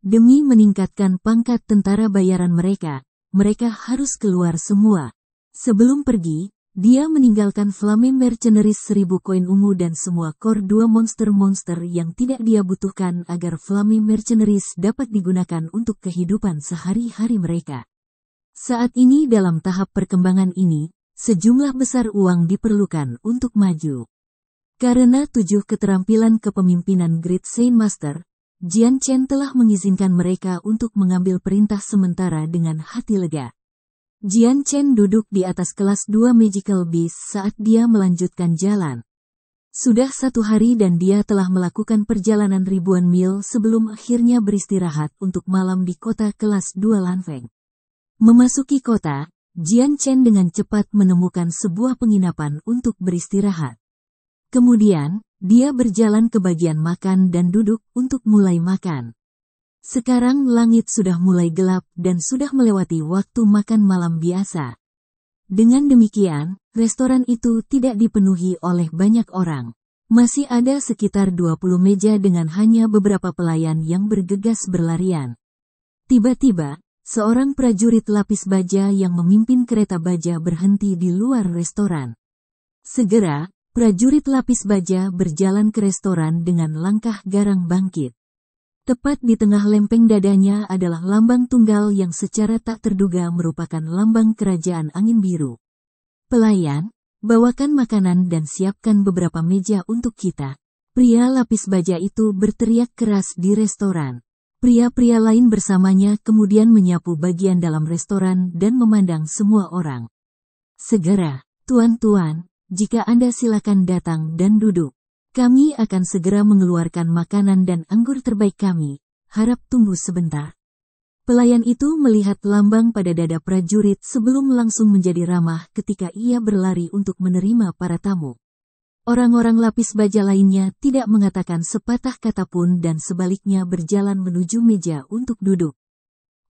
Demi meningkatkan pangkat tentara bayaran mereka harus keluar semua. Sebelum pergi, dia meninggalkan Flame Mercenaries 1000 koin ungu dan semua core 2 monster-monster yang tidak dia butuhkan agar Flame Mercenaries dapat digunakan untuk kehidupan sehari-hari mereka. Saat ini dalam tahap perkembangan ini, sejumlah besar uang diperlukan untuk maju. Karena 7 keterampilan kepemimpinan Great Saint Master, Jian Chen telah mengizinkan mereka untuk mengambil perintah sementara dengan hati lega. Jian Chen duduk di atas kelas 2 Magical Beast saat dia melanjutkan jalan. Sudah 1 hari dan dia telah melakukan perjalanan ribuan mil sebelum akhirnya beristirahat untuk malam di kota kelas 2 Lanfeng. Memasuki kota, Jian Chen dengan cepat menemukan sebuah penginapan untuk beristirahat. Kemudian, dia berjalan ke bagian makan dan duduk untuk mulai makan. Sekarang langit sudah mulai gelap dan sudah melewati waktu makan malam biasa. Dengan demikian, restoran itu tidak dipenuhi oleh banyak orang. Masih ada sekitar 20 meja dengan hanya beberapa pelayan yang bergegas berlarian. Tiba-tiba, seorang prajurit lapis baja yang memimpin kereta baja berhenti di luar restoran. Segera, prajurit lapis baja berjalan ke restoran dengan langkah garang bangkit. Tepat di tengah lempeng dadanya adalah lambang tunggal yang secara tak terduga merupakan lambang kerajaan angin biru. Pelayan, bawakan makanan dan siapkan beberapa meja untuk kita. Pria lapis baja itu berteriak keras di restoran. Pria-pria lain bersamanya kemudian menyapu bagian dalam restoran dan memandang semua orang. Segera, tuan-tuan, jika Anda silakan datang dan duduk. Kami akan segera mengeluarkan makanan dan anggur terbaik kami. Harap tunggu sebentar. Pelayan itu melihat lambang pada dada prajurit sebelum langsung menjadi ramah ketika ia berlari untuk menerima para tamu. Orang-orang lapis baja lainnya tidak mengatakan sepatah kata pun dan sebaliknya berjalan menuju meja untuk duduk.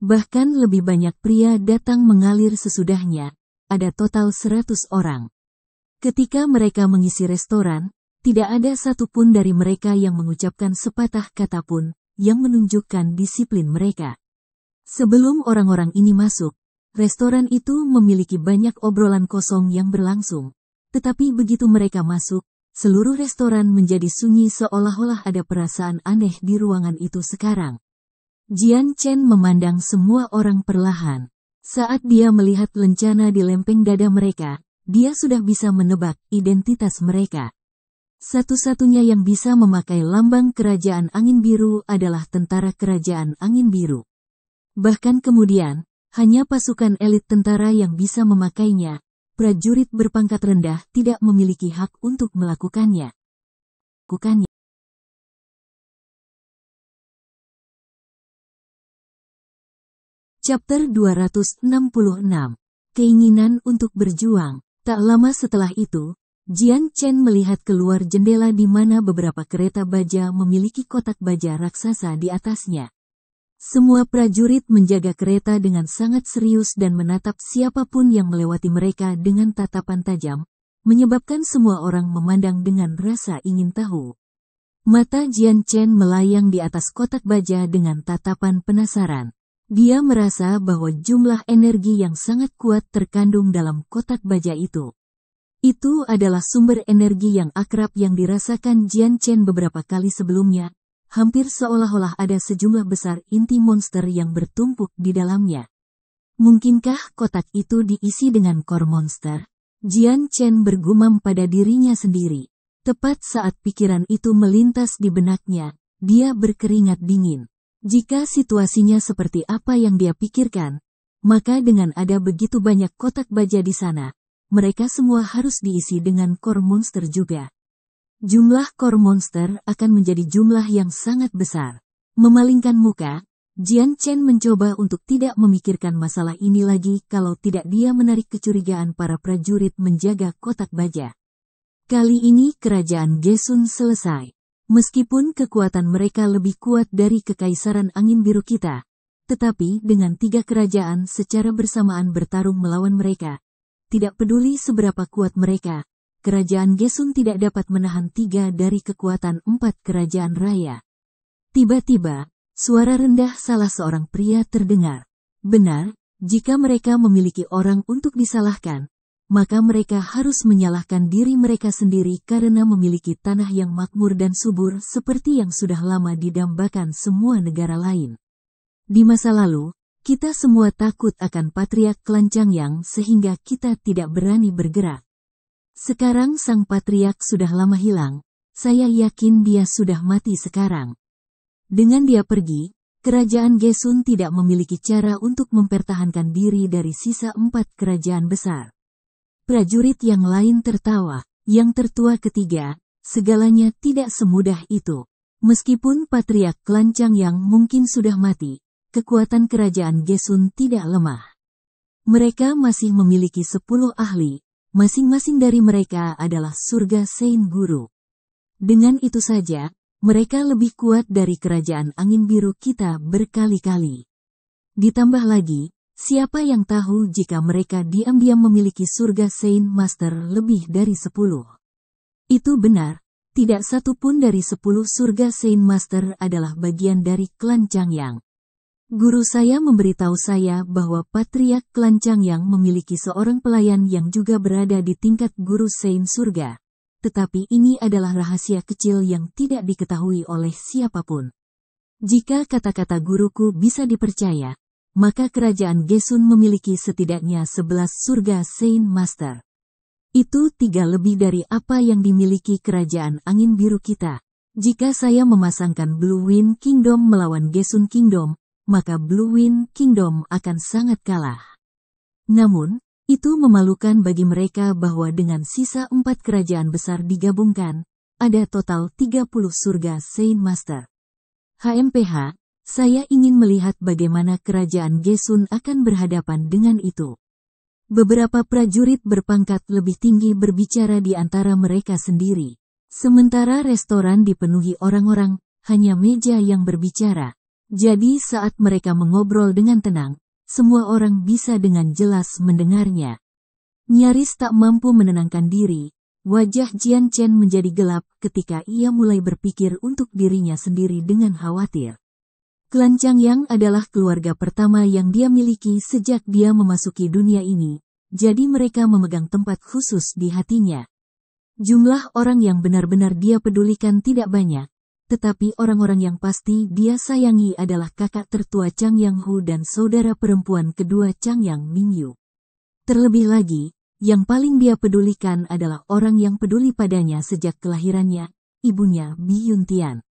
Bahkan lebih banyak pria datang mengalir sesudahnya, ada total 100 orang. Ketika mereka mengisi restoran, tidak ada satupun dari mereka yang mengucapkan sepatah kata pun, yang menunjukkan disiplin mereka. Sebelum orang-orang ini masuk, restoran itu memiliki banyak obrolan kosong yang berlangsung. Tetapi begitu mereka masuk, seluruh restoran menjadi sunyi seolah-olah ada perasaan aneh di ruangan itu sekarang. Jian Chen memandang semua orang perlahan. Saat dia melihat lencana di lempeng dada mereka, dia sudah bisa menebak identitas mereka. Satu-satunya yang bisa memakai lambang kerajaan angin biru adalah tentara kerajaan angin biru. Bahkan kemudian, hanya pasukan elit tentara yang bisa memakainya. Prajurit berpangkat rendah tidak memiliki hak untuk melakukannya. Chapter 266. Keinginan untuk berjuang. Tak lama setelah itu, Jian Chen melihat keluar jendela di mana beberapa kereta baja memiliki kotak baja raksasa di atasnya. Semua prajurit menjaga kereta dengan sangat serius dan menatap siapapun yang melewati mereka dengan tatapan tajam, menyebabkan semua orang memandang dengan rasa ingin tahu. Mata Jian Chen melayang di atas kotak baja dengan tatapan penasaran. Dia merasa bahwa jumlah energi yang sangat kuat terkandung dalam kotak baja itu. Itu adalah sumber energi yang akrab yang dirasakan Jian Chen beberapa kali sebelumnya. Hampir seolah-olah ada sejumlah besar inti monster yang bertumpuk di dalamnya. Mungkinkah kotak itu diisi dengan core monster? Jian Chen bergumam pada dirinya sendiri. Tepat saat pikiran itu melintas di benaknya, dia berkeringat dingin. Jika situasinya seperti apa yang dia pikirkan, maka dengan ada begitu banyak kotak baja di sana, mereka semua harus diisi dengan core monster juga. Jumlah core monster akan menjadi jumlah yang sangat besar. Memalingkan muka, Jian Chen mencoba untuk tidak memikirkan masalah ini lagi kalau tidak dia menarik kecurigaan para prajurit menjaga kotak baja. Kali ini kerajaan Gesun selesai. Meskipun kekuatan mereka lebih kuat dari kekaisaran angin biru kita, tetapi dengan 3 kerajaan secara bersamaan bertarung melawan mereka, tidak peduli seberapa kuat mereka, kerajaan Gesun tidak dapat menahan 3 dari kekuatan 4 kerajaan raya. Tiba-tiba, suara rendah salah seorang pria terdengar. Benar, jika mereka memiliki orang untuk disalahkan, maka mereka harus menyalahkan diri mereka sendiri karena memiliki tanah yang makmur dan subur seperti yang sudah lama didambakan semua negara lain. Di masa lalu, kita semua takut akan patriark Kelancangyang sehingga kita tidak berani bergerak. Sekarang sang patriark sudah lama hilang, saya yakin dia sudah mati sekarang. Dengan dia pergi, kerajaan Gesun tidak memiliki cara untuk mempertahankan diri dari sisa 4 kerajaan besar. Prajurit yang lain tertawa, yang tertua ketiga, segalanya tidak semudah itu. Meskipun patriark Kelancangyang mungkin sudah mati, kekuatan kerajaan Gesun tidak lemah. Mereka masih memiliki 10 ahli, masing-masing dari mereka adalah surga Sein Guru. Dengan itu saja, mereka lebih kuat dari kerajaan angin biru kita berkali-kali. Ditambah lagi, siapa yang tahu jika mereka diam-diam memiliki surga Sein Master lebih dari 10. Itu benar, tidak satu pun dari 10 surga Sein Master adalah bagian dari klan Changyang. Guru saya memberitahu saya bahwa Patriark klan Changyang memiliki seorang pelayan yang juga berada di tingkat guru Sein surga. Tetapi ini adalah rahasia kecil yang tidak diketahui oleh siapapun. Jika kata-kata guruku bisa dipercaya, maka kerajaan Gesun memiliki setidaknya 11 surga Sein Master. Itu 3 lebih dari apa yang dimiliki kerajaan angin biru kita. Jika saya memasangkan Blue Wind Kingdom melawan Gesun Kingdom, maka Blue Wind Kingdom akan sangat kalah. Namun, itu memalukan bagi mereka bahwa dengan sisa 4 kerajaan besar digabungkan, ada total 30 surga Sein Master. HMPH, saya ingin melihat bagaimana kerajaan Gesun akan berhadapan dengan itu. Beberapa prajurit berpangkat lebih tinggi berbicara di antara mereka sendiri. Sementara restoran dipenuhi orang-orang, hanya meja yang berbicara. Jadi saat mereka mengobrol dengan tenang, semua orang bisa dengan jelas mendengarnya. Nyaris tak mampu menenangkan diri, wajah Jian Chen menjadi gelap ketika ia mulai berpikir untuk dirinya sendiri dengan khawatir. Klan Changyang adalah keluarga pertama yang dia miliki sejak dia memasuki dunia ini, jadi mereka memegang tempat khusus di hatinya. Jumlah orang yang benar-benar dia pedulikan tidak banyak, tetapi orang-orang yang pasti dia sayangi adalah kakak tertua Changyang Hu dan saudara perempuan kedua Changyang Mingyu. Terlebih lagi, yang paling dia pedulikan adalah orang yang peduli padanya sejak kelahirannya, ibunya Bi Yuntian.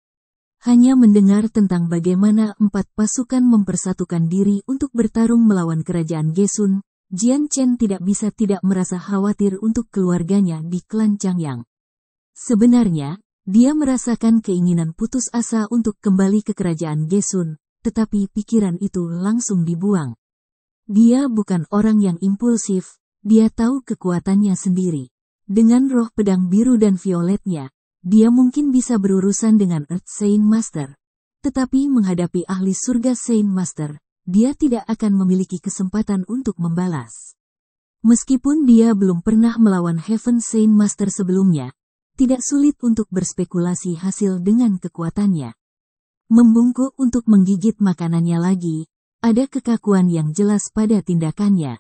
Hanya mendengar tentang bagaimana 4 pasukan mempersatukan diri untuk bertarung melawan kerajaan Gesun, Jian Chen tidak bisa tidak merasa khawatir untuk keluarganya di klan Changyang. Sebenarnya, dia merasakan keinginan putus asa untuk kembali ke kerajaan Gesun, tetapi pikiran itu langsung dibuang. Dia bukan orang yang impulsif, dia tahu kekuatannya sendiri. Dengan roh pedang biru dan violetnya, dia mungkin bisa berurusan dengan Earth Sein Master. Tetapi menghadapi ahli surga Sein Master, dia tidak akan memiliki kesempatan untuk membalas. Meskipun dia belum pernah melawan Heaven Sein Master sebelumnya, tidak sulit untuk berspekulasi hasil dengan kekuatannya. Membungkuk untuk menggigit makanannya lagi, ada kekakuan yang jelas pada tindakannya.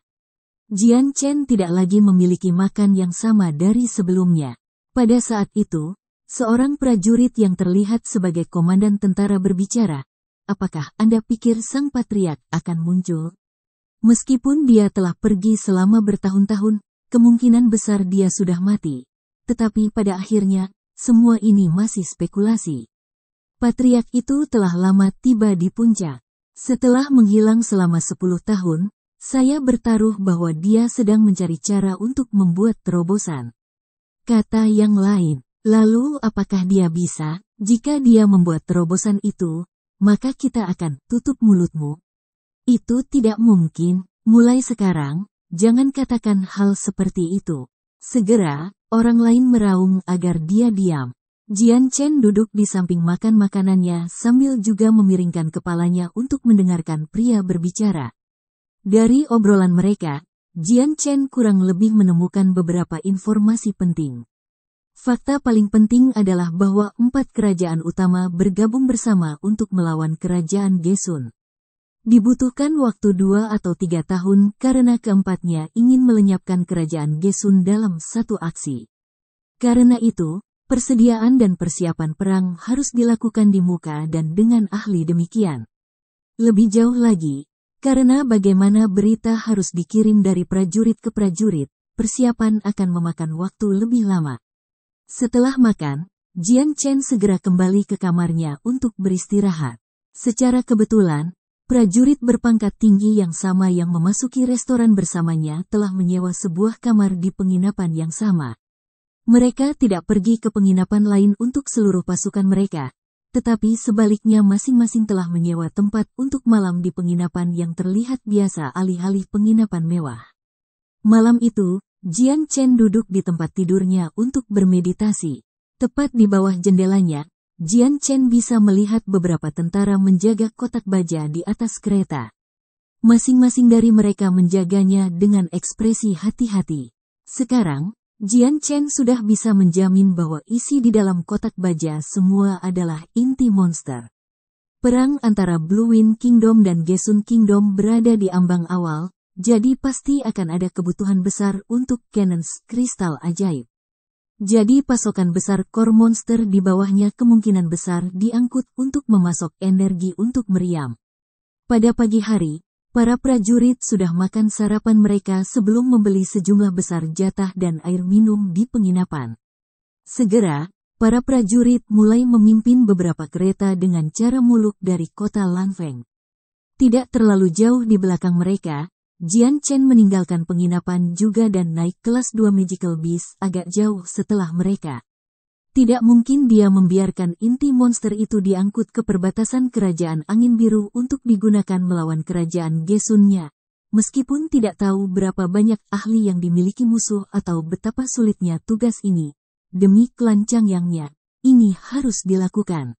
Jian Chen tidak lagi memiliki makan yang sama dari sebelumnya. Pada saat itu, seorang prajurit yang terlihat sebagai komandan tentara berbicara, "Apakah Anda pikir sang patriark akan muncul?" Meskipun dia telah pergi selama bertahun-tahun, kemungkinan besar dia sudah mati. Tetapi pada akhirnya, semua ini masih spekulasi. Patriark itu telah lama tiba di puncak. Setelah menghilang selama 10 tahun, saya bertaruh bahwa dia sedang mencari cara untuk membuat terobosan. Kata yang lain, lalu apakah dia bisa? Jika dia membuat terobosan itu, maka kita akan tutup mulutmu. Itu tidak mungkin. Mulai sekarang, jangan katakan hal seperti itu. Segera, orang lain meraung agar dia diam. Jian Chen duduk di samping makan makanannya sambil juga memiringkan kepalanya untuk mendengarkan pria berbicara. Dari obrolan mereka, Jian Chen kurang lebih menemukan beberapa informasi penting. Fakta paling penting adalah bahwa 4 kerajaan utama bergabung bersama untuk melawan kerajaan Gesun. Dibutuhkan waktu 2 atau 3 tahun karena keempatnya ingin melenyapkan kerajaan Gesun dalam satu aksi. Karena itu, persediaan dan persiapan perang harus dilakukan di muka dan dengan ahli demikian. Lebih jauh lagi, karena bagaimana berita harus dikirim dari prajurit ke prajurit, persiapan akan memakan waktu lebih lama. Setelah makan, Jian Chen segera kembali ke kamarnya untuk beristirahat. Secara kebetulan, prajurit berpangkat tinggi yang sama yang memasuki restoran bersamanya telah menyewa sebuah kamar di penginapan yang sama. Mereka tidak pergi ke penginapan lain untuk seluruh pasukan mereka, tetapi sebaliknya masing-masing telah menyewa tempat untuk malam di penginapan yang terlihat biasa alih-alih penginapan mewah. Malam itu, Jian Chen duduk di tempat tidurnya untuk bermeditasi. Tepat di bawah jendelanya, Jian Chen bisa melihat beberapa tentara menjaga kotak baja di atas kereta. Masing-masing dari mereka menjaganya dengan ekspresi hati-hati. Sekarang, Jian Chen sudah bisa menjamin bahwa isi di dalam kotak baja semua adalah inti monster. Perang antara Blue Wind Kingdom dan Gesun Kingdom berada di ambang awal, jadi pasti akan ada kebutuhan besar untuk cannons kristal ajaib. Jadi pasokan besar core monster di bawahnya kemungkinan besar diangkut untuk memasok energi untuk meriam. Pada pagi hari, para prajurit sudah makan sarapan mereka sebelum membeli sejumlah besar jatah dan air minum di penginapan. Segera, para prajurit mulai memimpin beberapa kereta dengan cara muluk dari kota Lanfeng. Tidak terlalu jauh di belakang mereka, Jian Chen meninggalkan penginapan juga dan naik kelas 2 Magical Beast agak jauh setelah mereka. Tidak mungkin dia membiarkan inti monster itu diangkut ke perbatasan Kerajaan Angin Biru untuk digunakan melawan kerajaan Gesunnya. Meskipun tidak tahu berapa banyak ahli yang dimiliki musuh atau betapa sulitnya tugas ini, demi klan Changyangnya, ini harus dilakukan.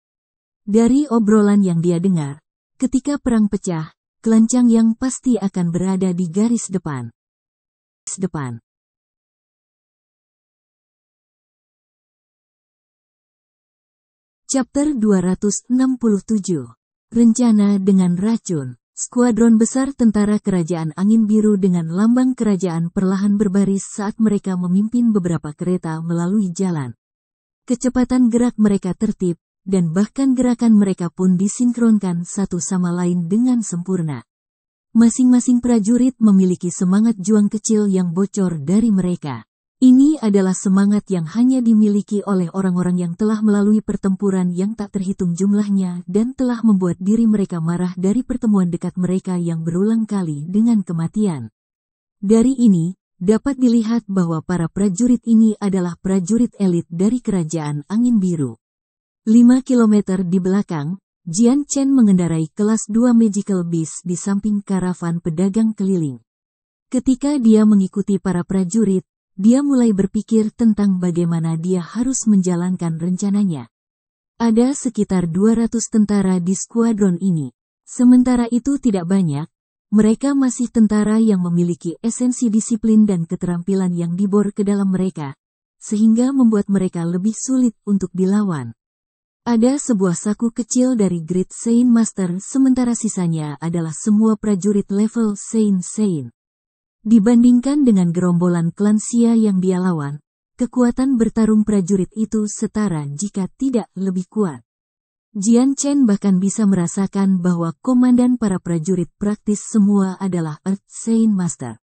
Dari obrolan yang dia dengar, ketika perang pecah, klan Changyang pasti akan berada di garis depan. Chapter 267. Rencana dengan racun. Skuadron besar tentara Kerajaan Angin Biru dengan lambang kerajaan perlahan berbaris saat mereka memimpin beberapa kereta melalui jalan. Kecepatan gerak mereka tertib, dan bahkan gerakan mereka pun disinkronkan satu sama lain dengan sempurna. Masing-masing prajurit memiliki semangat juang kecil yang bocor dari mereka. Ini adalah semangat yang hanya dimiliki oleh orang-orang yang telah melalui pertempuran yang tak terhitung jumlahnya dan telah membuat diri mereka marah dari pertemuan dekat mereka yang berulang kali dengan kematian. Dari ini, dapat dilihat bahwa para prajurit ini adalah prajurit elit dari Kerajaan Angin Biru. 5 kilometer di belakang, Jian Chen mengendarai kelas 2 Magical Beast di samping karavan pedagang keliling. Ketika dia mengikuti para prajurit, dia mulai berpikir tentang bagaimana dia harus menjalankan rencananya. Ada sekitar 200 tentara di skuadron ini. Sementara itu tidak banyak, mereka masih tentara yang memiliki esensi disiplin dan keterampilan yang dibor ke dalam mereka, sehingga membuat mereka lebih sulit untuk dilawan. Ada sebuah saku kecil dari Great Saint Master sementara sisanya adalah semua prajurit level Saint. Dibandingkan dengan gerombolan klan Xia yang dia lawan, kekuatan bertarung prajurit itu setara jika tidak lebih kuat. Jian Chen bahkan bisa merasakan bahwa komandan para prajurit praktis semua adalah Earth Saint Master.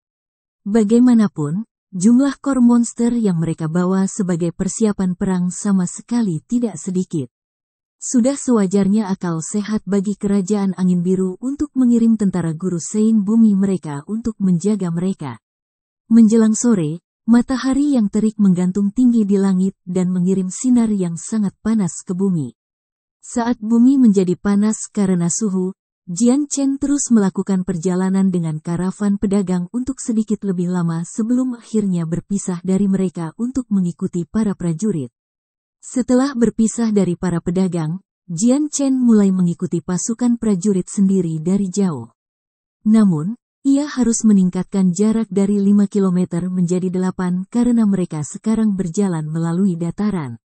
Bagaimanapun, jumlah core monster yang mereka bawa sebagai persiapan perang sama sekali tidak sedikit. Sudah sewajarnya akal sehat bagi Kerajaan Angin Biru untuk mengirim tentara guru Saint bumi mereka untuk menjaga mereka. Menjelang sore, matahari yang terik menggantung tinggi di langit dan mengirim sinar yang sangat panas ke bumi. Saat bumi menjadi panas karena suhu, Jian Chen terus melakukan perjalanan dengan karavan pedagang untuk sedikit lebih lama sebelum akhirnya berpisah dari mereka untuk mengikuti para prajurit. Setelah berpisah dari para pedagang, Jian Chen mulai mengikuti pasukan prajurit sendiri dari jauh. Namun, ia harus meningkatkan jarak dari 5 km menjadi 8 karena mereka sekarang berjalan melalui dataran.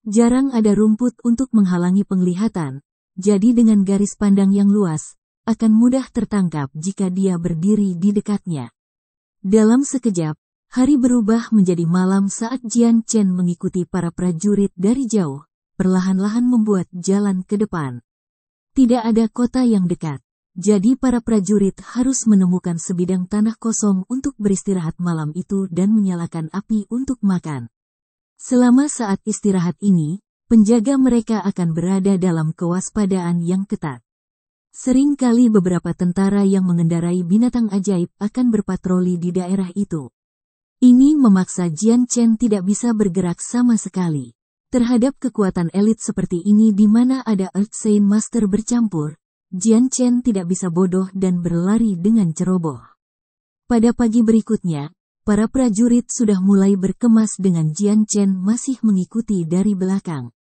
Jarang ada rumput untuk menghalangi penglihatan, jadi dengan garis pandang yang luas, akan mudah tertangkap jika dia berdiri di dekatnya. Dalam sekejap, hari berubah menjadi malam saat Jian Chen mengikuti para prajurit dari jauh, perlahan-lahan membuat jalan ke depan. Tidak ada kota yang dekat, jadi para prajurit harus menemukan sebidang tanah kosong untuk beristirahat malam itu dan menyalakan api untuk makan. Selama saat istirahat ini, penjaga mereka akan berada dalam kewaspadaan yang ketat. Seringkali beberapa tentara yang mengendarai binatang ajaib akan berpatroli di daerah itu. Ini memaksa Jian Chen tidak bisa bergerak sama sekali. Terhadap kekuatan elit seperti ini di mana ada Earth Sign Master bercampur, Jian Chen tidak bisa bodoh dan berlari dengan ceroboh. Pada pagi berikutnya, para prajurit sudah mulai berkemas dengan Jian Chen masih mengikuti dari belakang.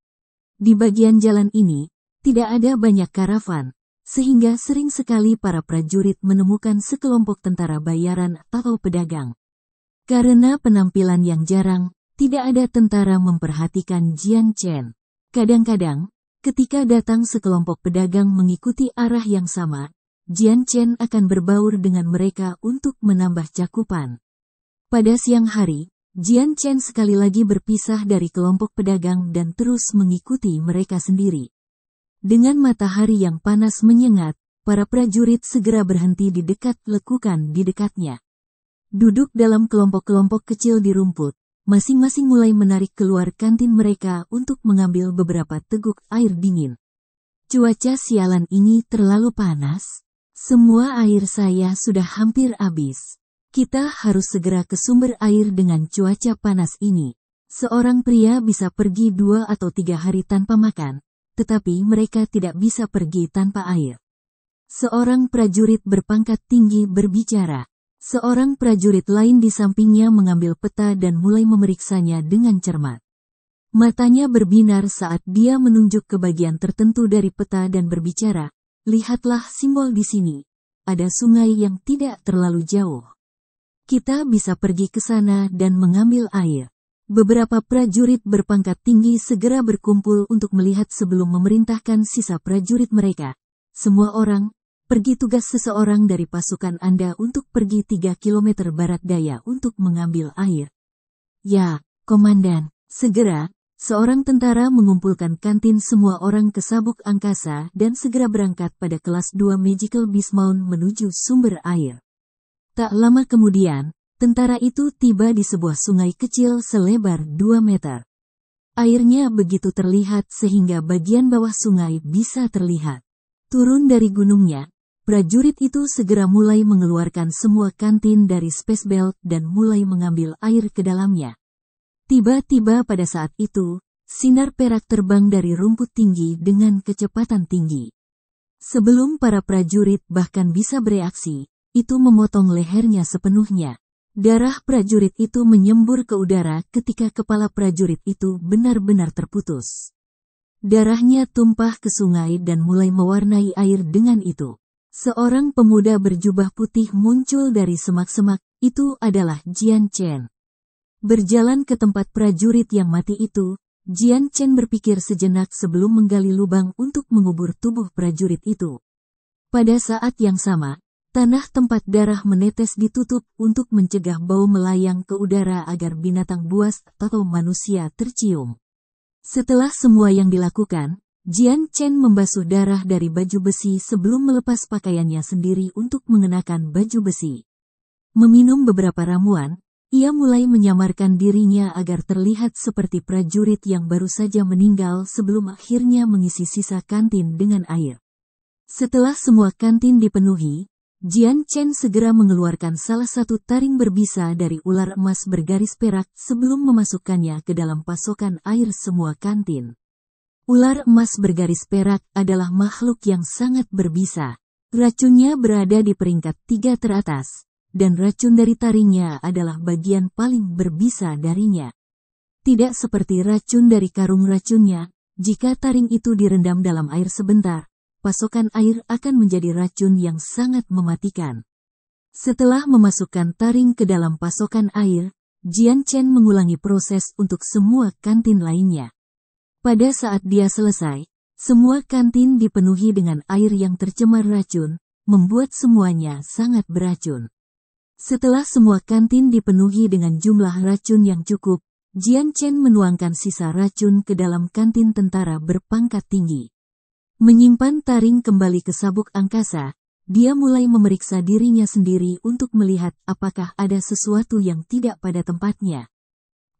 Di bagian jalan ini, tidak ada banyak karavan, sehingga sering sekali para prajurit menemukan sekelompok tentara bayaran atau pedagang. Karena penampilan yang jarang, tidak ada tentara memperhatikan Jian Chen. Kadang-kadang, ketika datang sekelompok pedagang mengikuti arah yang sama, Jian Chen akan berbaur dengan mereka untuk menambah cakupan. Pada siang hari, Jian Chen sekali lagi berpisah dari kelompok pedagang dan terus mengikuti mereka sendiri. Dengan matahari yang panas menyengat, para prajurit segera berhenti di dekat lekukan di dekatnya. Duduk dalam kelompok-kelompok kecil di rumput, masing-masing mulai menarik keluar kantin mereka untuk mengambil beberapa teguk air dingin. Cuaca sialan ini terlalu panas. Semua air saya sudah hampir habis. Kita harus segera ke sumber air dengan cuaca panas ini. Seorang pria bisa pergi 2 atau 3 hari tanpa makan, tetapi mereka tidak bisa pergi tanpa air. Seorang prajurit berpangkat tinggi berbicara. Seorang prajurit lain di sampingnya mengambil peta dan mulai memeriksanya dengan cermat. Matanya berbinar saat dia menunjuk ke bagian tertentu dari peta dan berbicara, "Lihatlah simbol di sini. Ada sungai yang tidak terlalu jauh. Kita bisa pergi ke sana dan mengambil air." Beberapa prajurit berpangkat tinggi segera berkumpul untuk melihat sebelum memerintahkan sisa prajurit mereka. "Semua orang, pergi tugas seseorang dari pasukan Anda untuk pergi 3 km barat daya untuk mengambil air." "Ya, Komandan." Segera, seorang tentara mengumpulkan kantin semua orang ke sabuk angkasa dan segera berangkat pada kelas 2 Magical Beast Mound menuju sumber air. Tak lama kemudian, tentara itu tiba di sebuah sungai kecil selebar 2 meter. Airnya begitu terlihat sehingga bagian bawah sungai bisa terlihat. Turun dari gunungnya, prajurit itu segera mulai mengeluarkan semua kantin dari Space Belt dan mulai mengambil air ke dalamnya. Tiba-tiba pada saat itu, sinar perak terbang dari rumput tinggi dengan kecepatan tinggi. Sebelum para prajurit bahkan bisa bereaksi, itu memotong lehernya sepenuhnya. Darah prajurit itu menyembur ke udara ketika kepala prajurit itu benar-benar terputus. Darahnya tumpah ke sungai dan mulai mewarnai air dengan itu. Seorang pemuda berjubah putih muncul dari semak-semak, itu adalah Jian Chen. Berjalan ke tempat prajurit yang mati itu, Jian Chen berpikir sejenak sebelum menggali lubang untuk mengubur tubuh prajurit itu. Pada saat yang sama, tanah tempat darah menetes ditutup untuk mencegah bau melayang ke udara agar binatang buas atau manusia tercium. Setelah semua yang dilakukan, Jian Chen membasuh darah dari baju besi sebelum melepas pakaiannya sendiri untuk mengenakan baju besi. Meminum beberapa ramuan, ia mulai menyamarkan dirinya agar terlihat seperti prajurit yang baru saja meninggal sebelum akhirnya mengisi sisa kantin dengan air. Setelah semua kantin dipenuhi, Jian Chen segera mengeluarkan salah satu taring berbisa dari ular emas bergaris perak sebelum memasukkannya ke dalam pasokan air semua kantin. Ular emas bergaris perak adalah makhluk yang sangat berbisa. Racunnya berada di peringkat 3 teratas, dan racun dari taringnya adalah bagian paling berbisa darinya. Tidak seperti racun dari karung racunnya, jika taring itu direndam dalam air sebentar, pasokan air akan menjadi racun yang sangat mematikan. Setelah memasukkan taring ke dalam pasokan air, Jian Chen mengulangi proses untuk semua kantin lainnya. Pada saat dia selesai, semua kantin dipenuhi dengan air yang tercemar racun, membuat semuanya sangat beracun. Setelah semua kantin dipenuhi dengan jumlah racun yang cukup, Jian Chen menuangkan sisa racun ke dalam kantin tentara berpangkat tinggi. Menyimpan taring kembali ke sabuk angkasa, dia mulai memeriksa dirinya sendiri untuk melihat apakah ada sesuatu yang tidak pada tempatnya.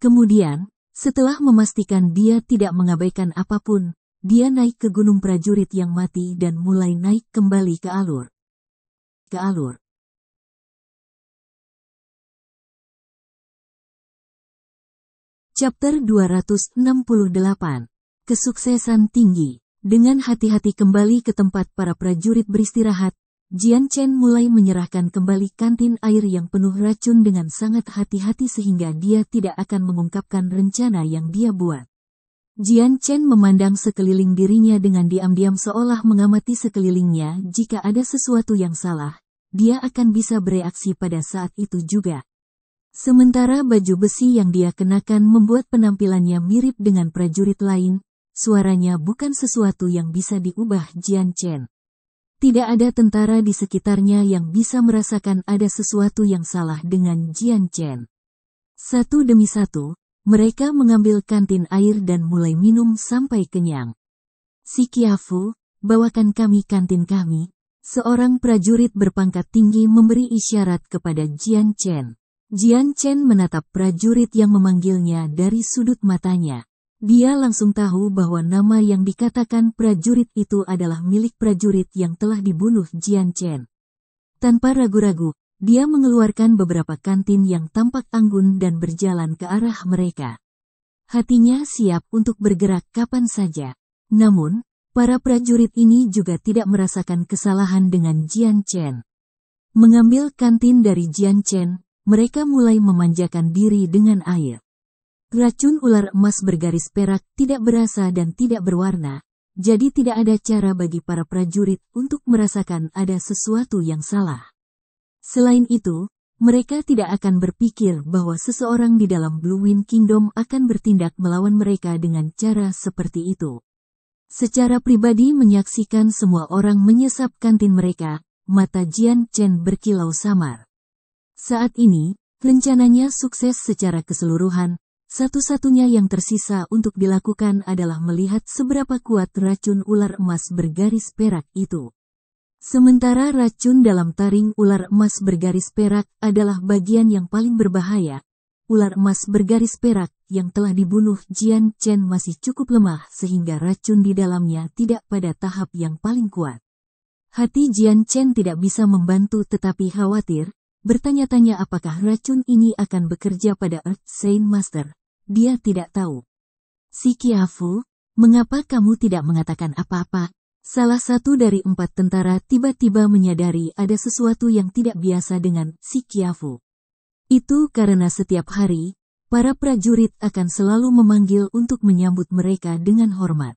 Kemudian, setelah memastikan dia tidak mengabaikan apapun, dia naik ke gunung prajurit yang mati dan mulai naik kembali ke alur. Chapter 268. Kesuksesan tinggi. Dengan hati-hati kembali ke tempat para prajurit beristirahat, Jian Chen mulai menyerahkan kembali kantin air yang penuh racun dengan sangat hati-hati sehingga dia tidak akan mengungkapkan rencana yang dia buat. Jian Chen memandang sekeliling dirinya dengan diam-diam seolah mengamati sekelilingnya. Jika ada sesuatu yang salah, dia akan bisa bereaksi pada saat itu juga. Sementara baju besi yang dia kenakan membuat penampilannya mirip dengan prajurit lain, suaranya bukan sesuatu yang bisa diubah Jian Chen. Tidak ada tentara di sekitarnya yang bisa merasakan ada sesuatu yang salah dengan Jian Chen. Satu demi satu, mereka mengambil kantin air dan mulai minum sampai kenyang. "Si Qiafu, bawakan kami kantin kami." Seorang prajurit berpangkat tinggi memberi isyarat kepada Jian Chen. Jian Chen menatap prajurit yang memanggilnya dari sudut matanya. Dia langsung tahu bahwa nama yang dikatakan prajurit itu adalah milik prajurit yang telah dibunuh Jian Chen. Tanpa ragu-ragu, dia mengeluarkan beberapa kantin yang tampak anggun dan berjalan ke arah mereka. Hatinya siap untuk bergerak kapan saja. Namun, para prajurit ini juga tidak merasakan kesalahan dengan Jian Chen. Mengambil kantin dari Jian Chen, mereka mulai memanjakan diri dengan air. Racun ular emas bergaris perak tidak berasa dan tidak berwarna, jadi tidak ada cara bagi para prajurit untuk merasakan ada sesuatu yang salah. Selain itu, mereka tidak akan berpikir bahwa seseorang di dalam Blue Wind Kingdom akan bertindak melawan mereka dengan cara seperti itu. Secara pribadi menyaksikan semua orang menyesap kantin mereka, mata Jian Chen berkilau samar. Saat ini, rencananya sukses secara keseluruhan. Satu-satunya yang tersisa untuk dilakukan adalah melihat seberapa kuat racun ular emas bergaris perak itu. Sementara racun dalam taring ular emas bergaris perak adalah bagian yang paling berbahaya, ular emas bergaris perak yang telah dibunuh Jian Chen masih cukup lemah sehingga racun di dalamnya tidak pada tahap yang paling kuat. Hati Jian Chen tidak bisa membantu tetapi khawatir, bertanya-tanya apakah racun ini akan bekerja pada Earth Saint Master. Dia tidak tahu. "Si Qiafu, mengapa kamu tidak mengatakan apa-apa?" Salah satu dari 4 tentara tiba-tiba menyadari ada sesuatu yang tidak biasa dengan si Qiafu. Itu karena setiap hari, para prajurit akan selalu memanggil untuk menyambut mereka dengan hormat.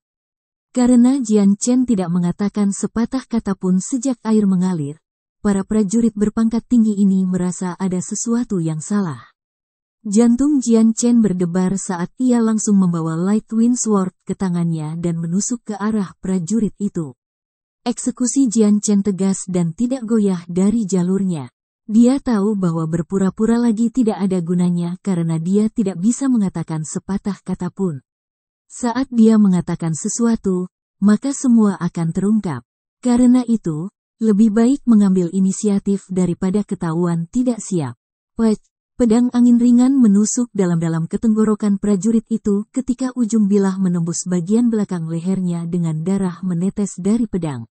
Karena Jian Chen tidak mengatakan sepatah kata pun sejak air mengalir, para prajurit berpangkat tinggi ini merasa ada sesuatu yang salah. Jantung Jian Chen berdebar saat ia langsung membawa Light Wind Sword ke tangannya dan menusuk ke arah prajurit itu. Eksekusi Jian Chen tegas dan tidak goyah dari jalurnya. Dia tahu bahwa berpura-pura lagi tidak ada gunanya karena dia tidak bisa mengatakan sepatah kata pun. Saat dia mengatakan sesuatu, maka semua akan terungkap. Karena itu, lebih baik mengambil inisiatif daripada ketahuan tidak siap. Pedang angin ringan menusuk dalam-dalam ke tenggorokan prajurit itu ketika ujung bilah menembus bagian belakang lehernya dengan darah menetes dari pedang.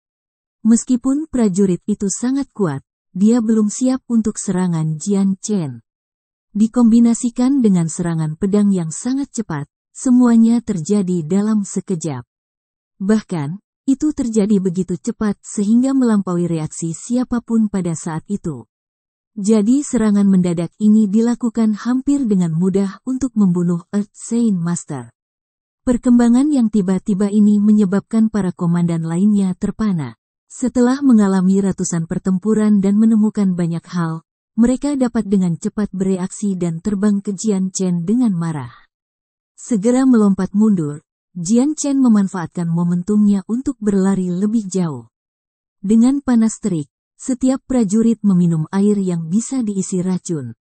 Meskipun prajurit itu sangat kuat, dia belum siap untuk serangan Jian Chen. Dikombinasikan dengan serangan pedang yang sangat cepat, semuanya terjadi dalam sekejap. Bahkan, itu terjadi begitu cepat sehingga melampaui reaksi siapapun pada saat itu. Jadi serangan mendadak ini dilakukan hampir dengan mudah untuk membunuh Earth Saint Master. Perkembangan yang tiba-tiba ini menyebabkan para komandan lainnya terpana. Setelah mengalami ratusan pertempuran dan menemukan banyak hal, mereka dapat dengan cepat bereaksi dan terbang ke Jian Chen dengan marah. Segera melompat mundur, Jian Chen memanfaatkan momentumnya untuk berlari lebih jauh. Dengan panas terik, setiap prajurit meminum air yang bisa diisi racun.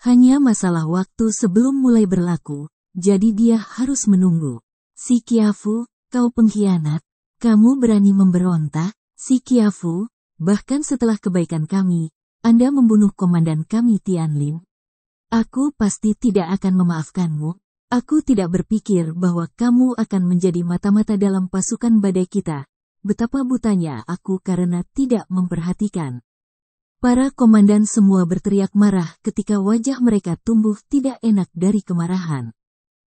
Hanya masalah waktu sebelum mulai berlaku, jadi dia harus menunggu. "Si Qiafu, kau pengkhianat. Kamu berani memberontak, si Qiafu, bahkan setelah kebaikan kami, Anda membunuh komandan kami Tianlin. Aku pasti tidak akan memaafkanmu. Aku tidak berpikir bahwa kamu akan menjadi mata-mata dalam pasukan badai kita. Betapa butanya aku karena tidak memperhatikan." Para komandan semua berteriak marah ketika wajah mereka tumbuh tidak enak dari kemarahan.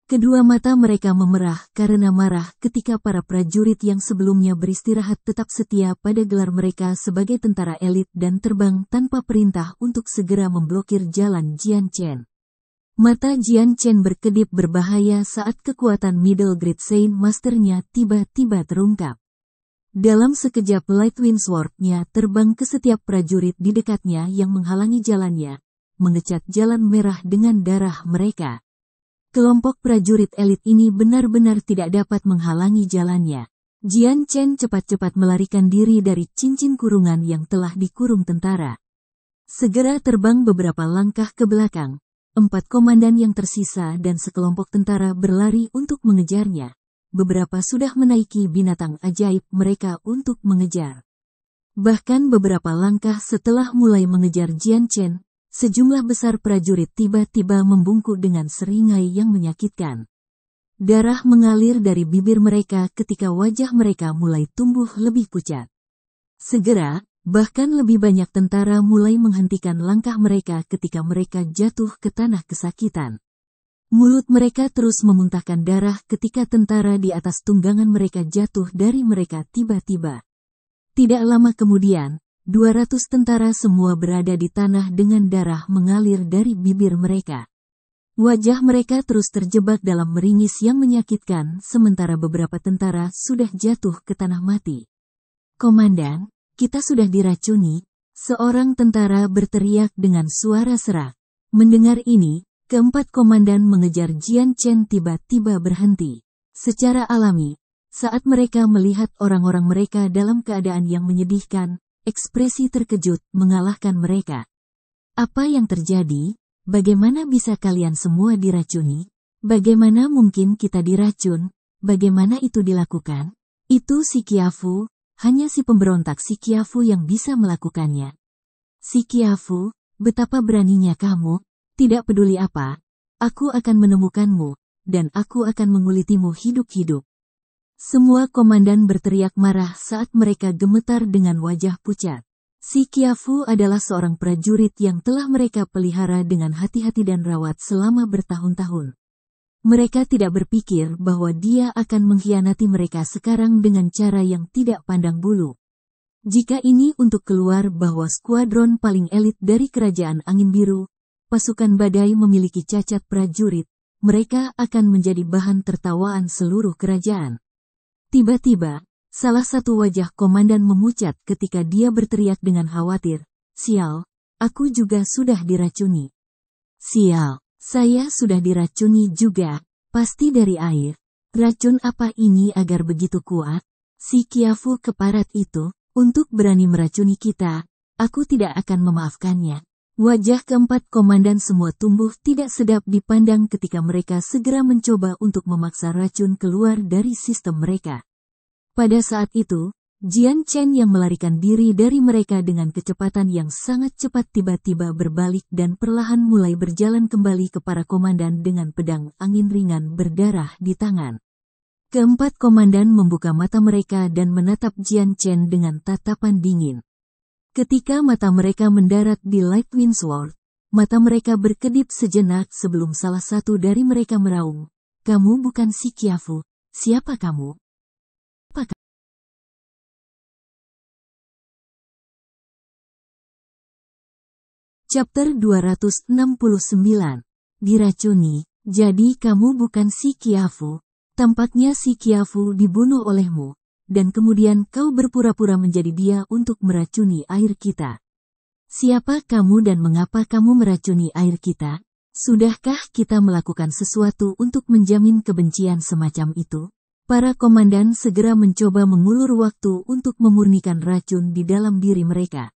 Kedua mata mereka memerah karena marah ketika para prajurit yang sebelumnya beristirahat tetap setia pada gelar mereka sebagai tentara elit dan terbang tanpa perintah untuk segera memblokir jalan Jian Chen. Mata Jian Chen berkedip berbahaya saat kekuatan Middle Grade Saint Master-nya tiba-tiba terungkap. Dalam sekejap Lightwind Sword-nya terbang ke setiap prajurit di dekatnya yang menghalangi jalannya, mengecat jalan merah dengan darah mereka. Kelompok prajurit elit ini benar-benar tidak dapat menghalangi jalannya. Jian Chen cepat-cepat melarikan diri dari cincin kurungan yang telah dikurung tentara. Segera terbang beberapa langkah ke belakang. 4 komandan yang tersisa dan sekelompok tentara berlari untuk mengejarnya. Beberapa sudah menaiki binatang ajaib mereka untuk mengejar. Bahkan beberapa langkah setelah mulai mengejar Jian Chen, sejumlah besar prajurit tiba-tiba membungkuk dengan seringai yang menyakitkan. Darah mengalir dari bibir mereka ketika wajah mereka mulai tumbuh lebih pucat. Segera, bahkan lebih banyak tentara mulai menghentikan langkah mereka ketika mereka jatuh ke tanah kesakitan. Mulut mereka terus memuntahkan darah ketika tentara di atas tunggangan mereka jatuh dari mereka tiba-tiba. Tidak lama kemudian, 200 tentara semua berada di tanah dengan darah mengalir dari bibir mereka. Wajah mereka terus terjebak dalam meringis yang menyakitkan sementara beberapa tentara sudah jatuh ke tanah mati. "Komandan, kita sudah diracuni," seorang tentara berteriak dengan suara serak. Mendengar ini, keempat komandan mengejar Jian Chen tiba-tiba berhenti. Secara alami, saat mereka melihat orang-orang mereka dalam keadaan yang menyedihkan, ekspresi terkejut mengalahkan mereka. "Apa yang terjadi? Bagaimana bisa kalian semua diracuni? Bagaimana mungkin kita diracun? Bagaimana itu dilakukan?" "Itu si Qiafu, hanya si pemberontak si Qiafu yang bisa melakukannya." "Si Qiafu, betapa beraninya kamu, tidak peduli apa, aku akan menemukanmu, dan aku akan mengulitimu hidup-hidup." Semua komandan berteriak marah saat mereka gemetar dengan wajah pucat. Si Qiafu adalah seorang prajurit yang telah mereka pelihara dengan hati-hati dan rawat selama bertahun-tahun. Mereka tidak berpikir bahwa dia akan mengkhianati mereka sekarang dengan cara yang tidak pandang bulu. Jika ini untuk keluar bahwa skuadron paling elit dari Kerajaan Angin Biru, pasukan badai memiliki cacat prajurit, mereka akan menjadi bahan tertawaan seluruh kerajaan. Tiba-tiba, salah satu wajah komandan memucat ketika dia berteriak dengan khawatir, "Sial, aku juga sudah diracuni." "Sial, saya sudah diracuni juga, pasti dari air. Racun apa ini agar begitu kuat?" Si Qiafu keparat itu, "Untuk berani meracuni kita, aku tidak akan memaafkannya." Wajah keempat komandan semua tumbuh tidak sedap dipandang ketika mereka segera mencoba untuk memaksa racun keluar dari sistem mereka. Pada saat itu, Jian Chen yang melarikan diri dari mereka dengan kecepatan yang sangat cepat tiba-tiba berbalik dan perlahan mulai berjalan kembali ke para komandan dengan pedang angin ringan berdarah di tangan. Keempat komandan membuka mata mereka dan menatap Jian Chen dengan tatapan dingin. Ketika mata mereka mendarat di Lightwind Sword, mata mereka berkedip sejenak sebelum salah satu dari mereka meraung, "Kamu bukan si Qiafu, siapa kamu?" Chapter 269. Diracuni, jadi kamu bukan si Qiafu. Tampaknya si Qiafu dibunuh olehmu, dan kemudian kau berpura-pura menjadi dia untuk meracuni air kita. Siapa kamu dan mengapa kamu meracuni air kita? Sudahkah kita melakukan sesuatu untuk menjamin kebencian semacam itu? Para komandan segera mencoba mengulur waktu untuk memurnikan racun di dalam diri mereka.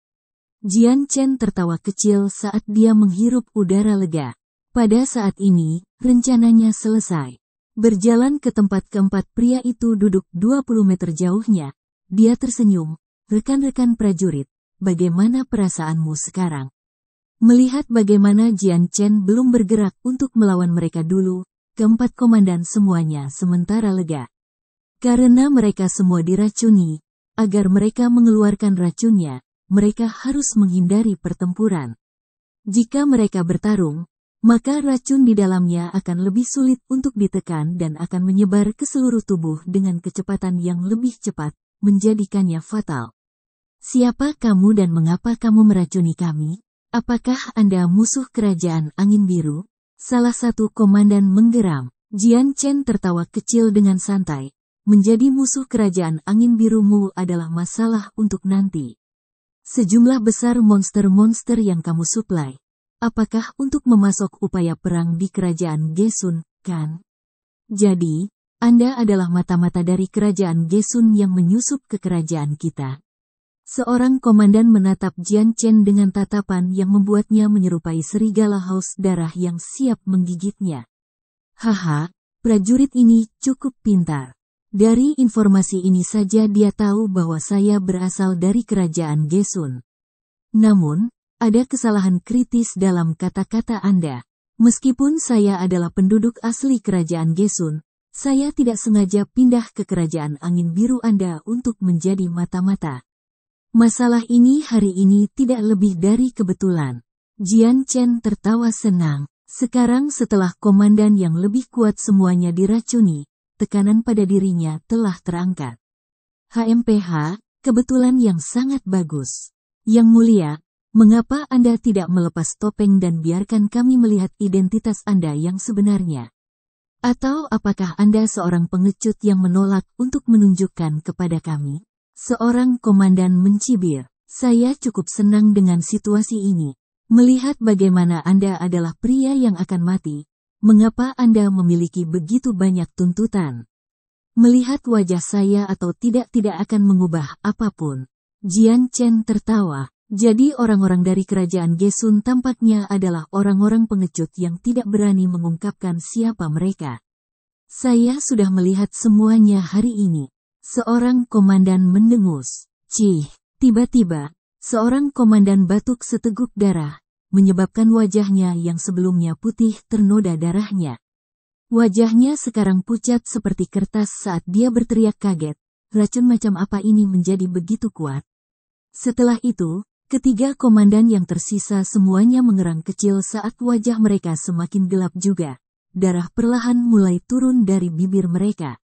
Jian Chen tertawa kecil saat dia menghirup udara lega. Pada saat ini, rencananya selesai. Berjalan ke tempat keempat pria itu duduk 20 meter jauhnya, dia tersenyum, "Rekan-rekan prajurit, bagaimana perasaanmu sekarang?" Melihat bagaimana Jian Chen belum bergerak untuk melawan mereka dulu, keempat komandan semuanya sementara lega. Karena mereka semua diracuni, agar mereka mengeluarkan racunnya, mereka harus menghindari pertempuran. Jika mereka bertarung, maka racun di dalamnya akan lebih sulit untuk ditekan dan akan menyebar ke seluruh tubuh dengan kecepatan yang lebih cepat, menjadikannya fatal. Siapa kamu dan mengapa kamu meracuni kami? Apakah Anda musuh kerajaan angin biru? Salah satu komandan menggeram. Jian Chen tertawa kecil dengan santai. Menjadi musuh kerajaan angin birumu adalah masalah untuk nanti. Sejumlah besar monster-monster yang kamu suplai. Apakah untuk memasok upaya perang di kerajaan Gesun, kan? Jadi, Anda adalah mata-mata dari kerajaan Gesun yang menyusup ke kerajaan kita. Seorang komandan menatap Jian Chen dengan tatapan yang membuatnya menyerupai serigala haus darah yang siap menggigitnya. Haha, prajurit ini cukup pintar. Dari informasi ini saja dia tahu bahwa saya berasal dari kerajaan Gesun. Namun, ada kesalahan kritis dalam kata-kata Anda. Meskipun saya adalah penduduk asli kerajaan Gesun, saya tidak sengaja pindah ke kerajaan angin biru Anda untuk menjadi mata-mata. Masalah ini hari ini tidak lebih dari kebetulan. Jian Chen tertawa senang. Sekarang setelah komandan yang lebih kuat semuanya diracuni, tekanan pada dirinya telah terangkat. HMPH, kebetulan yang sangat bagus. Yang mulia, mengapa Anda tidak melepas topeng dan biarkan kami melihat identitas Anda yang sebenarnya? Atau apakah Anda seorang pengecut yang menolak untuk menunjukkan kepada kami? Seorang komandan mencibir. Saya cukup senang dengan situasi ini. Melihat bagaimana Anda adalah pria yang akan mati, mengapa Anda memiliki begitu banyak tuntutan? Melihat wajah saya atau tidak akan mengubah apapun. Jian Chen tertawa. Jadi orang-orang dari kerajaan Gesun tampaknya adalah orang-orang pengecut yang tidak berani mengungkapkan siapa mereka. Saya sudah melihat semuanya hari ini. Seorang komandan mendengus. Cih, tiba-tiba, seorang komandan batuk seteguk darah, menyebabkan wajahnya yang sebelumnya putih ternoda darahnya. Wajahnya sekarang pucat seperti kertas saat dia berteriak kaget. Racun macam apa ini menjadi begitu kuat? Setelah itu, ketiga komandan yang tersisa semuanya mengerang kecil saat wajah mereka semakin gelap juga. Darah perlahan mulai turun dari bibir mereka.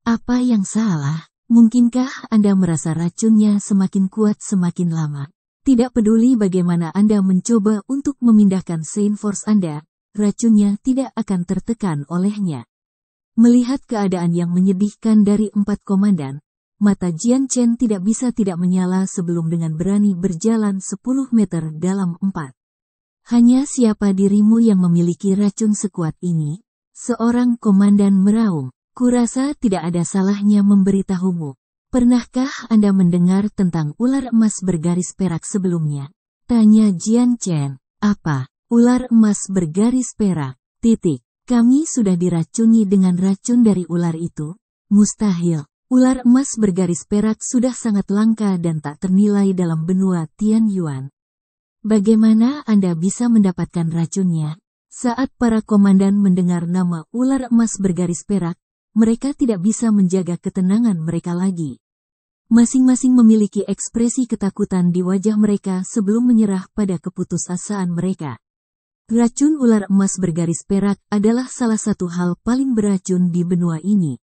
Apa yang salah? Mungkinkah Anda merasa racunnya semakin kuat semakin lama? Tidak peduli bagaimana Anda mencoba untuk memindahkan Saint Force Anda, racunnya tidak akan tertekan olehnya. Melihat keadaan yang menyedihkan dari 4 komandan, mata Jian Chen tidak bisa tidak menyala sebelum dengan berani berjalan 10 meter dalam 4. Hanya siapa dirimu yang memiliki racun sekuat ini? Seorang komandan meraung. Kurasa tidak ada salahnya memberitahumu. Pernahkah Anda mendengar tentang ular emas bergaris perak sebelumnya? Tanya Jian Chen. Apa? Ular emas bergaris perak? Kami sudah diracuni dengan racun dari ular itu? Mustahil. Ular emas bergaris perak sudah sangat langka dan tak ternilai dalam benua Tianyuan. Bagaimana Anda bisa mendapatkan racunnya? Saat para komandan mendengar nama ular emas bergaris perak, mereka tidak bisa menjaga ketenangan mereka lagi. Masing-masing memiliki ekspresi ketakutan di wajah mereka sebelum menyerah pada keputusasaan mereka. Racun ular emas bergaris perak adalah salah satu hal paling beracun di benua ini.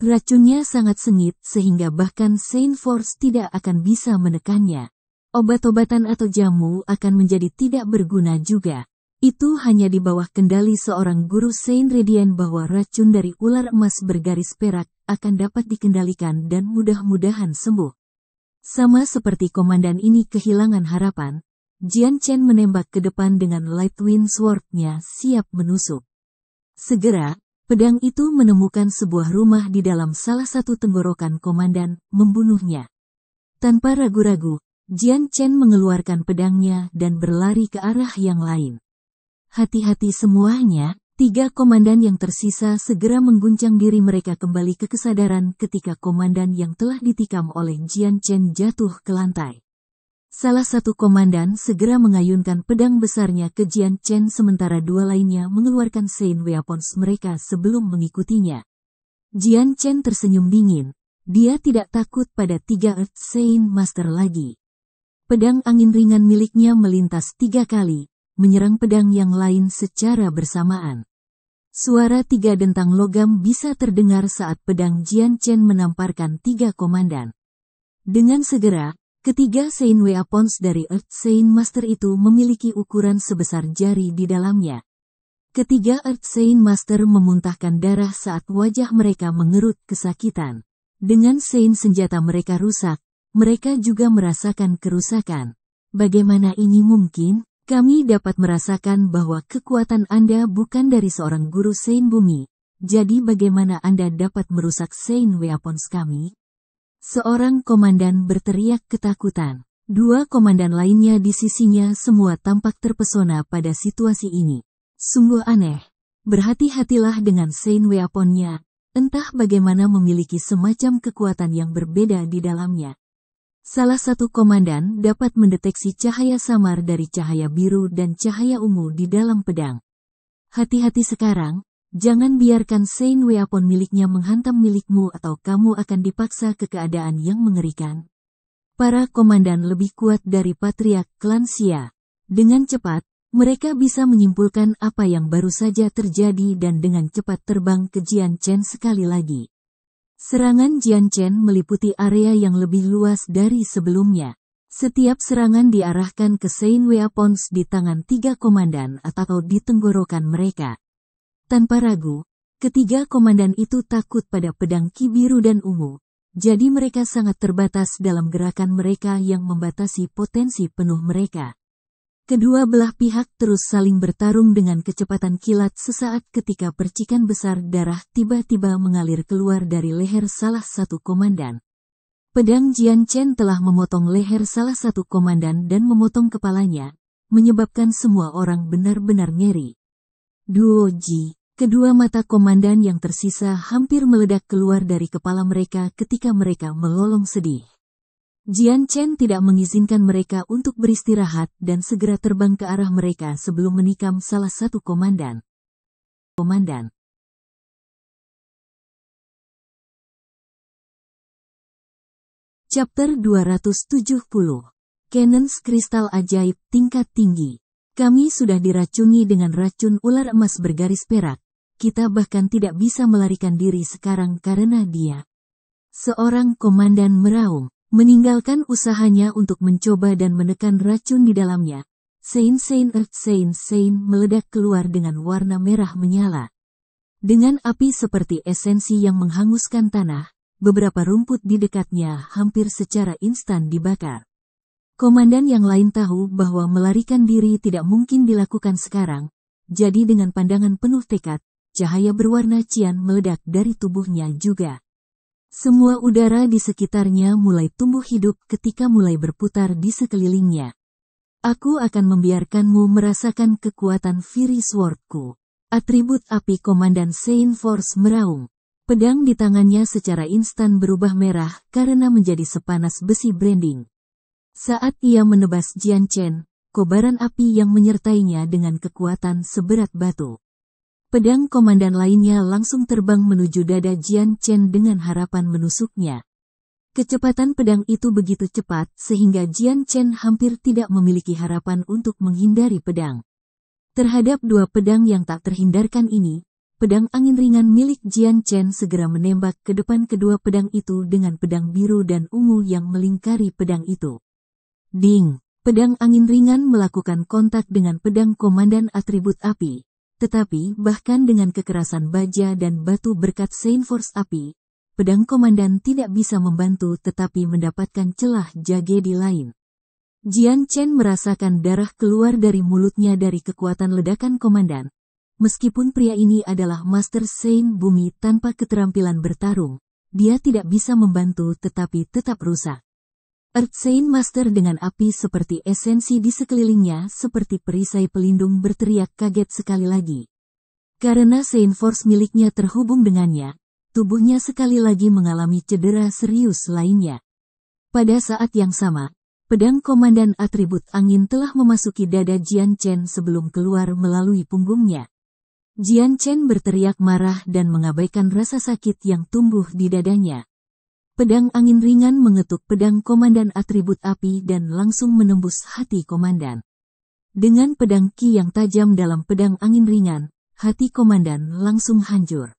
Racunnya sangat sengit sehingga bahkan Saint Force tidak akan bisa menekannya. Obat-obatan atau jamu akan menjadi tidak berguna juga. Itu hanya di bawah kendali seorang guru Saint Radiant bahwa racun dari ular emas bergaris perak akan dapat dikendalikan dan mudah-mudahan sembuh. Sama seperti komandan ini kehilangan harapan, Jian Chen menembak ke depan dengan Lightwind Sword-nya siap menusuk. Segera, pedang itu menemukan sebuah rumah di dalam salah satu tenggorokan komandan, membunuhnya. Tanpa ragu-ragu, Jian Chen mengeluarkan pedangnya dan berlari ke arah yang lain. Hati-hati semuanya, 3 komandan yang tersisa segera mengguncang diri mereka kembali ke kesadaran ketika komandan yang telah ditikam oleh Jian Chen jatuh ke lantai. Salah satu komandan segera mengayunkan pedang besarnya ke Jian Chen sementara 2 lainnya mengeluarkan Saint Weapons mereka sebelum mengikutinya. Jian Chen tersenyum dingin. Dia tidak takut pada 3 Earth Saint Master lagi. Pedang angin ringan miliknya melintas 3 kali, menyerang pedang yang lain secara bersamaan. Suara 3 dentang logam bisa terdengar saat pedang Jian Chen menamparkan 3 komandan. Dengan segera, ketiga Sein Weapons dari Earth Sein Master itu memiliki ukuran sebesar jari di dalamnya. Ketiga Earth Sein Master memuntahkan darah saat wajah mereka mengerut kesakitan. Dengan Sein senjata mereka rusak, mereka juga merasakan kerusakan. Bagaimana ini mungkin? Kami dapat merasakan bahwa kekuatan Anda bukan dari seorang guru Sein Bumi. Jadi bagaimana Anda dapat merusak Sein Weapons kami? Seorang komandan berteriak ketakutan. 2 komandan lainnya di sisinya semua tampak terpesona pada situasi ini. Sungguh aneh. Berhati-hatilah dengan Sein Weapon-nya. Entah bagaimana memiliki semacam kekuatan yang berbeda di dalamnya. Salah satu komandan dapat mendeteksi cahaya samar dari cahaya biru dan cahaya ungu di dalam pedang. Hati-hati sekarang. Jangan biarkan Sein Weapon miliknya menghantam milikmu atau kamu akan dipaksa ke keadaan yang mengerikan. Para komandan lebih kuat dari patriark klan Xia. Dengan cepat, mereka bisa menyimpulkan apa yang baru saja terjadi dan dengan cepat terbang ke Jian Chen sekali lagi. Serangan Jian Chen meliputi area yang lebih luas dari sebelumnya. Setiap serangan diarahkan ke Sein Weapons di tangan 3 komandan atau di tenggorokan mereka. Tanpa ragu, ketiga komandan itu takut pada pedang Ki biru dan ungu, jadi mereka sangat terbatas dalam gerakan mereka yang membatasi potensi penuh mereka. Kedua belah pihak terus saling bertarung dengan kecepatan kilat sesaat ketika percikan besar darah tiba-tiba mengalir keluar dari leher salah satu komandan. Pedang Jian Chen telah memotong leher salah satu komandan dan memotong kepalanya, menyebabkan semua orang benar-benar ngeri. Duoji. Kedua mata komandan yang tersisa hampir meledak keluar dari kepala mereka ketika mereka melolong sedih. Jian Chen tidak mengizinkan mereka untuk beristirahat dan segera terbang ke arah mereka sebelum menikam salah satu komandan. Chapter 270. Cannons Kristal Ajaib Tingkat Tinggi. Kami sudah diracuni dengan racun ular emas bergaris perak. Kita bahkan tidak bisa melarikan diri sekarang karena dia. Seorang komandan meraung, meninggalkan usahanya untuk mencoba dan menekan racun di dalamnya. Sein Earth Sein meledak keluar dengan warna merah menyala. Dengan api seperti esensi yang menghanguskan tanah, beberapa rumput di dekatnya hampir secara instan dibakar. Komandan yang lain tahu bahwa melarikan diri tidak mungkin dilakukan sekarang, jadi dengan pandangan penuh tekad, cahaya berwarna cian meledak dari tubuhnya juga. Semua udara di sekitarnya mulai tumbuh hidup ketika mulai berputar di sekelilingnya. Aku akan membiarkanmu merasakan kekuatan Fury Sword-ku. Atribut api Komandan Sein Force meraung. Pedang di tangannya secara instan berubah merah karena menjadi sepanas besi branding. Saat ia menebas Jian Chen, kobaran api yang menyertainya dengan kekuatan seberat batu. Pedang komandan lainnya langsung terbang menuju dada Jian Chen dengan harapan menusuknya. Kecepatan pedang itu begitu cepat sehingga Jian Chen hampir tidak memiliki harapan untuk menghindari pedang. Terhadap 2 pedang yang tak terhindarkan ini, pedang angin ringan milik Jian Chen segera menembak ke depan kedua pedang itu dengan pedang biru dan ungu yang melingkari pedang itu. Ding! Pedang angin ringan melakukan kontak dengan pedang komandan atribut api. Tetapi bahkan dengan kekerasan baja dan batu berkat Sein Force api, pedang komandan tidak bisa membantu tetapi mendapatkan celah tragedi lain. Jian Chen merasakan darah keluar dari mulutnya dari kekuatan ledakan komandan. Meskipun pria ini adalah Master Sein Bumi tanpa keterampilan bertarung, dia tidak bisa membantu tetapi tetap rusak. Earth Sein Master dengan api seperti esensi di sekelilingnya seperti perisai pelindung berteriak kaget sekali lagi. Karena Sein Force miliknya terhubung dengannya, tubuhnya sekali lagi mengalami cedera serius lainnya. Pada saat yang sama, pedang komandan atribut angin telah memasuki dada Jian Chen sebelum keluar melalui punggungnya. Jian Chen berteriak marah dan mengabaikan rasa sakit yang tumbuh di dadanya. Pedang angin ringan mengetuk pedang komandan atribut api dan langsung menembus hati komandan. Dengan pedang Qi yang tajam dalam pedang angin ringan, hati komandan langsung hancur.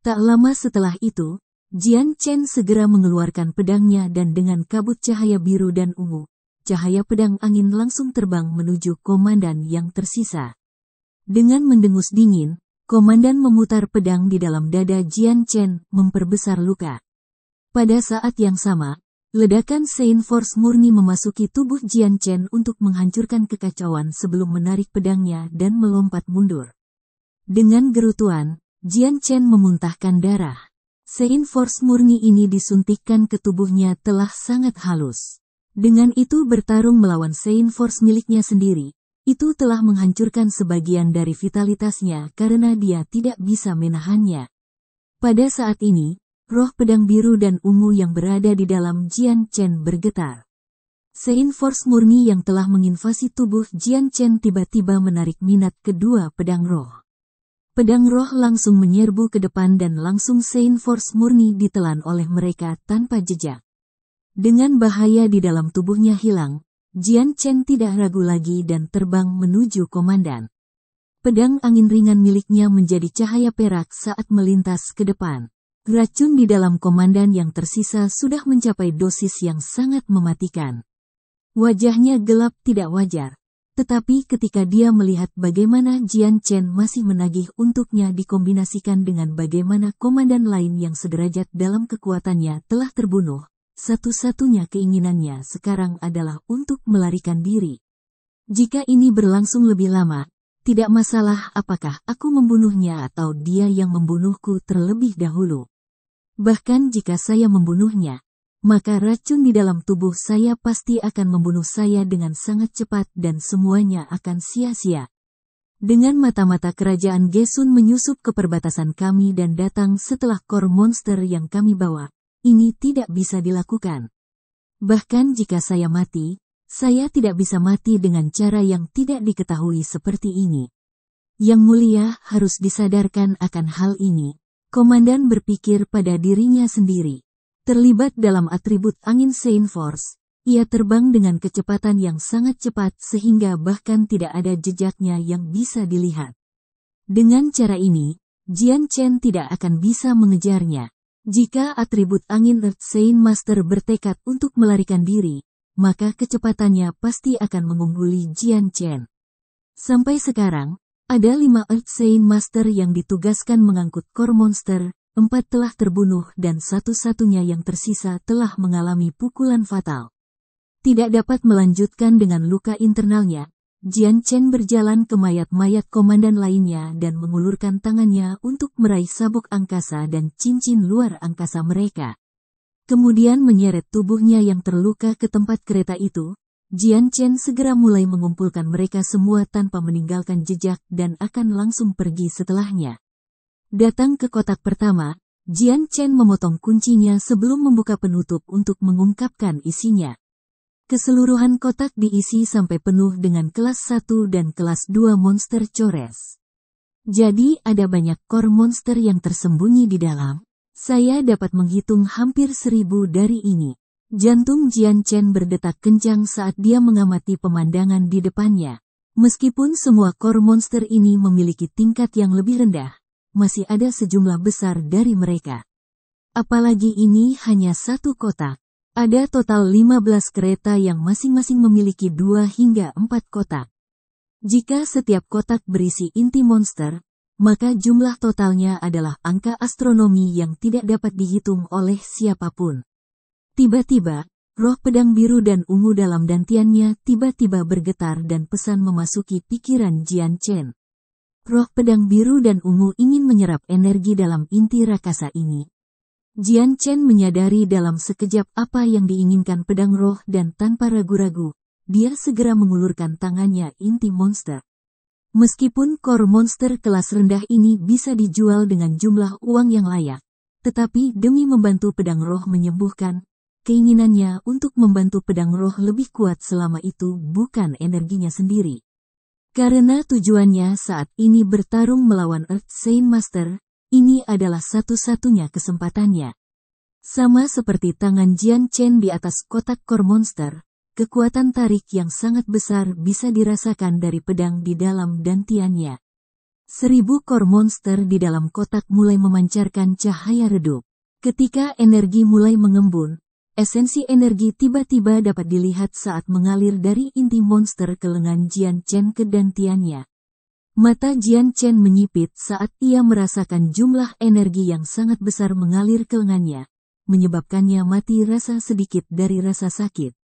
Tak lama setelah itu, Jian Chen segera mengeluarkan pedangnya dan dengan kabut cahaya biru dan ungu, cahaya pedang angin langsung terbang menuju komandan yang tersisa. Dengan mendengus dingin, komandan memutar pedang di dalam dada Jian Chen, memperbesar luka. Pada saat yang sama, ledakan Sein Force murni memasuki tubuh Jian Chen untuk menghancurkan kekacauan sebelum menarik pedangnya dan melompat mundur. Dengan gerutuan, Jian Chen memuntahkan darah. Sein Force murni ini disuntikkan ke tubuhnya telah sangat halus. Dengan itu bertarung melawan Sein Force miliknya sendiri, itu telah menghancurkan sebagian dari vitalitasnya karena dia tidak bisa menahannya. Pada saat ini, roh pedang biru dan ungu yang berada di dalam Jian Chen bergetar. Sein Force murni yang telah menginvasi tubuh Jian Chen tiba-tiba menarik minat kedua pedang roh. Pedang roh langsung menyerbu ke depan dan langsung Sein Force murni ditelan oleh mereka tanpa jejak. Dengan bahaya di dalam tubuhnya hilang, Jian Chen tidak ragu lagi dan terbang menuju komandan. Pedang angin ringan miliknya menjadi cahaya perak saat melintas ke depan. Racun di dalam komandan yang tersisa sudah mencapai dosis yang sangat mematikan. Wajahnya gelap tidak wajar. Tetapi ketika dia melihat bagaimana Jian Chen masih menagih untuknya dikombinasikan dengan bagaimana komandan lain yang sederajat dalam kekuatannya telah terbunuh, satu-satunya keinginannya sekarang adalah untuk melarikan diri. Jika ini berlangsung lebih lama, tidak masalah apakah aku membunuhnya atau dia yang membunuhku terlebih dahulu. Bahkan jika saya membunuhnya, maka racun di dalam tubuh saya pasti akan membunuh saya dengan sangat cepat dan semuanya akan sia-sia. Dengan mata-mata kerajaan Gesun menyusup ke perbatasan kami dan datang setelah core monster yang kami bawa, ini tidak bisa dilakukan. Bahkan jika saya mati, saya tidak bisa mati dengan cara yang tidak diketahui seperti ini. Yang mulia harus disadarkan akan hal ini. Komandan berpikir pada dirinya sendiri. Terlibat dalam atribut angin Sein Force, ia terbang dengan kecepatan yang sangat cepat sehingga bahkan tidak ada jejaknya yang bisa dilihat. Dengan cara ini, Jian Chen tidak akan bisa mengejarnya. Jika atribut angin Earth Sein Master bertekad untuk melarikan diri, maka kecepatannya pasti akan mengungguli Jian Chen. Sampai sekarang, ada 5 Earth Sein Master yang ditugaskan mengangkut core monster. 4 telah terbunuh dan satu-satunya yang tersisa telah mengalami pukulan fatal. Tidak dapat melanjutkan dengan luka internalnya, Jian Chen berjalan ke mayat-mayat komandan lainnya dan mengulurkan tangannya untuk meraih sabuk angkasa dan cincin luar angkasa mereka. Kemudian menyeret tubuhnya yang terluka ke tempat kereta itu, Jian Chen segera mulai mengumpulkan mereka semua tanpa meninggalkan jejak dan akan langsung pergi setelahnya. Datang ke kotak pertama, Jian Chen memotong kuncinya sebelum membuka penutup untuk mengungkapkan isinya. Keseluruhan kotak diisi sampai penuh dengan kelas 1 dan kelas 2 monster cores. Jadi ada banyak core monster yang tersembunyi di dalam. Saya dapat menghitung hampir 1000 dari ini. Jantung Jian Chen berdetak kencang saat dia mengamati pemandangan di depannya. Meskipun semua core monster ini memiliki tingkat yang lebih rendah, masih ada sejumlah besar dari mereka. Apalagi ini hanya satu kotak. Ada total 15 kereta yang masing-masing memiliki 2 hingga 4 kotak. Jika setiap kotak berisi inti monster, maka jumlah totalnya adalah angka astronomi yang tidak dapat dihitung oleh siapapun. Tiba-tiba, roh pedang biru dan ungu dalam dantiannya tiba-tiba bergetar dan pesan memasuki pikiran Jian Chen. Roh pedang biru dan ungu ingin menyerap energi dalam inti rakasa ini. Jian Chen menyadari dalam sekejap apa yang diinginkan pedang roh dan tanpa ragu-ragu, dia segera mengulurkan tangannya inti monster. Meskipun core monster kelas rendah ini bisa dijual dengan jumlah uang yang layak, tetapi demi membantu pedang roh menyembuhkan, keinginannya untuk membantu pedang roh lebih kuat selama itu bukan energinya sendiri. Karena tujuannya saat ini bertarung melawan Earth Sein Master, ini adalah satu-satunya kesempatannya. Sama seperti tangan Jian Chen di atas kotak core monster, kekuatan tarik yang sangat besar bisa dirasakan dari pedang di dalam dantiannya. 1000 core monster di dalam kotak mulai memancarkan cahaya redup. Ketika energi mulai mengembun, esensi energi tiba-tiba dapat dilihat saat mengalir dari inti monster ke lengan Jian Chen ke dantiannya. Mata Jian Chen menyipit saat ia merasakan jumlah energi yang sangat besar mengalir ke lengannya, menyebabkannya mati rasa sedikit dari rasa sakit.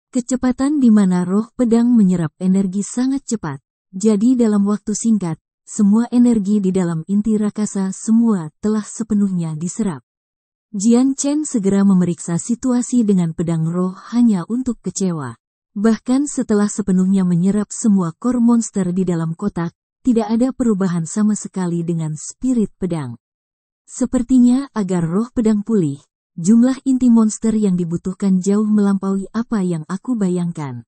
Kecepatan di mana roh pedang menyerap energi sangat cepat, jadi dalam waktu singkat, semua energi di dalam inti rakasa semua telah sepenuhnya diserap. Jian Chen segera memeriksa situasi dengan pedang roh hanya untuk kecewa. Bahkan setelah sepenuhnya menyerap semua core monster di dalam kotak, tidak ada perubahan sama sekali dengan spirit pedang. Sepertinya agar roh pedang pulih, jumlah inti monster yang dibutuhkan jauh melampaui apa yang aku bayangkan.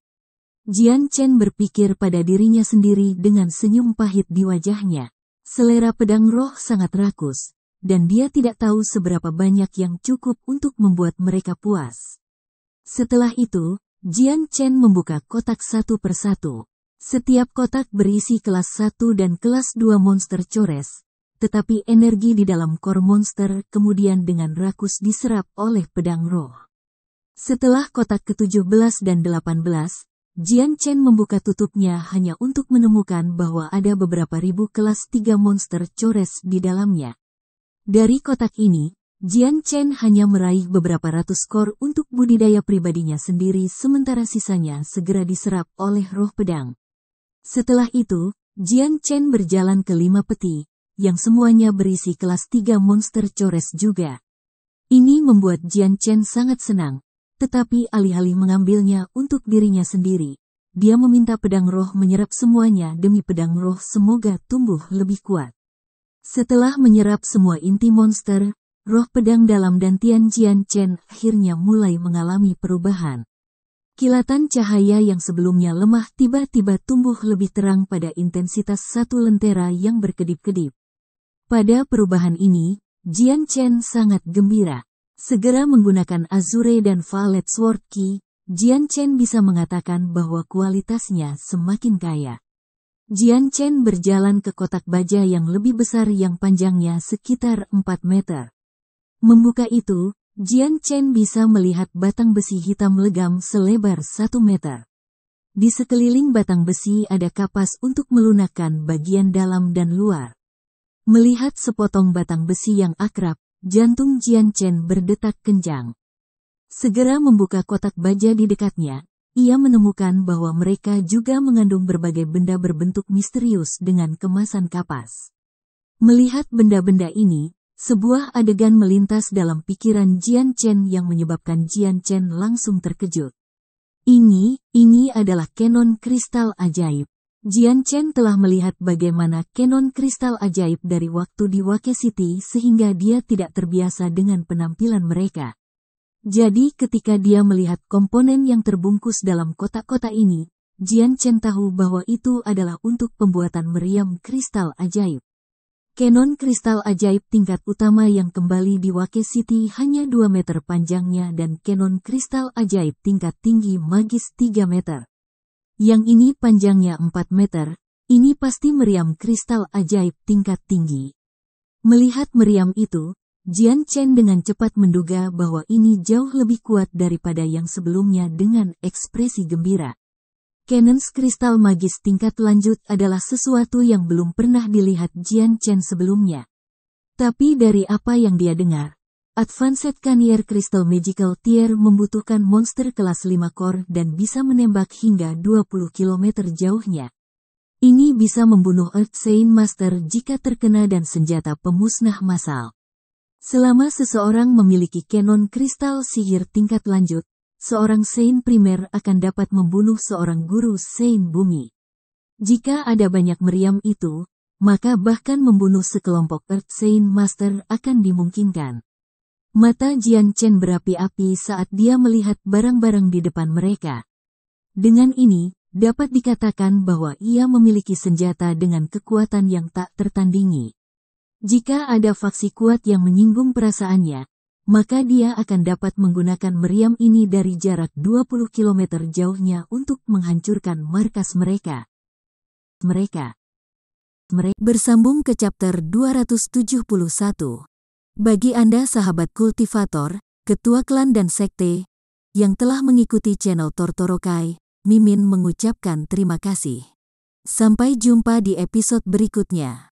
Jian Chen berpikir pada dirinya sendiri dengan senyum pahit di wajahnya. Selera pedang roh sangat rakus, dan dia tidak tahu seberapa banyak yang cukup untuk membuat mereka puas. Setelah itu, Jian Chen membuka kotak satu persatu. Setiap kotak berisi kelas 1 dan kelas 2 monster cores, tetapi energi di dalam core monster kemudian dengan rakus diserap oleh pedang roh. Setelah kotak ke-17 dan 18, Jian Chen membuka tutupnya hanya untuk menemukan bahwa ada beberapa ribu kelas 3 monster cores di dalamnya. Dari kotak ini, Jian Chen hanya meraih beberapa ratus core untuk budidaya pribadinya sendiri sementara sisanya segera diserap oleh roh pedang. Setelah itu, Jian Chen berjalan ke 5 peti, yang semuanya berisi kelas 3 monster cores juga. Ini membuat Jian Chen sangat senang, tetapi alih-alih mengambilnya untuk dirinya sendiri, dia meminta pedang roh menyerap semuanya demi pedang roh semoga tumbuh lebih kuat. Setelah menyerap semua inti monster, roh pedang dalam dantian Jian Chen akhirnya mulai mengalami perubahan. Kilatan cahaya yang sebelumnya lemah tiba-tiba tumbuh lebih terang pada intensitas satu lentera yang berkedip-kedip. Pada perubahan ini, Jian Chen sangat gembira. Segera menggunakan Azure dan Violet Sword Key, Jian Chen bisa mengatakan bahwa kualitasnya semakin kaya. Jian Chen berjalan ke kotak baja yang lebih besar yang panjangnya sekitar 4 meter. Membuka itu, Jian Chen bisa melihat batang besi hitam legam selebar 1 meter. Di sekeliling batang besi ada kapas untuk melunakkan bagian dalam dan luar. Melihat sepotong batang besi yang akrab, jantung Jian Chen berdetak kencang. Segera membuka kotak baja di dekatnya, ia menemukan bahwa mereka juga mengandung berbagai benda berbentuk misterius dengan kemasan kapas. Melihat benda-benda ini, sebuah adegan melintas dalam pikiran Jian Chen yang menyebabkan Jian Chen langsung terkejut. Ini adalah Kenon Kristal Ajaib. Jian Chen telah melihat bagaimana Kenon Kristal Ajaib dari waktu di Wake City sehingga dia tidak terbiasa dengan penampilan mereka. Jadi ketika dia melihat komponen yang terbungkus dalam kotak-kotak ini, Jian Chen tahu bahwa itu adalah untuk pembuatan meriam kristal ajaib. Kenon kristal ajaib tingkat utama yang kembali di Wake City hanya 2 meter panjangnya dan kenon kristal ajaib tingkat tinggi magis 3 meter. Yang ini panjangnya 4 meter, ini pasti meriam kristal ajaib tingkat tinggi. Melihat meriam itu, Jian Chen dengan cepat menduga bahwa ini jauh lebih kuat daripada yang sebelumnya dengan ekspresi gembira. Kenon kristal magis tingkat lanjut adalah sesuatu yang belum pernah dilihat Jian Chen sebelumnya. Tapi dari apa yang dia dengar, Advanced Canier Crystal Magical Tier membutuhkan monster kelas 5 core dan bisa menembak hingga 20 km jauhnya. Ini bisa membunuh Earth Saint Master jika terkena dan senjata pemusnah massal. Selama seseorang memiliki kenon kristal sihir tingkat lanjut, seorang Saint primer akan dapat membunuh seorang guru Saint bumi. Jika ada banyak meriam itu, maka bahkan membunuh sekelompok Earth Saint Master akan dimungkinkan. Mata Jian Chen berapi-api saat dia melihat barang-barang di depan mereka. Dengan ini, dapat dikatakan bahwa ia memiliki senjata dengan kekuatan yang tak tertandingi. Jika ada faksi kuat yang menyinggung perasaannya, maka dia akan dapat menggunakan meriam ini dari jarak 20 km jauhnya untuk menghancurkan markas mereka. Bersambung ke chapter 271. Bagi Anda sahabat kultivator, ketua klan dan sekte, yang telah mengikuti channel Tortorokai, Mimin mengucapkan terima kasih. Sampai jumpa di episode berikutnya.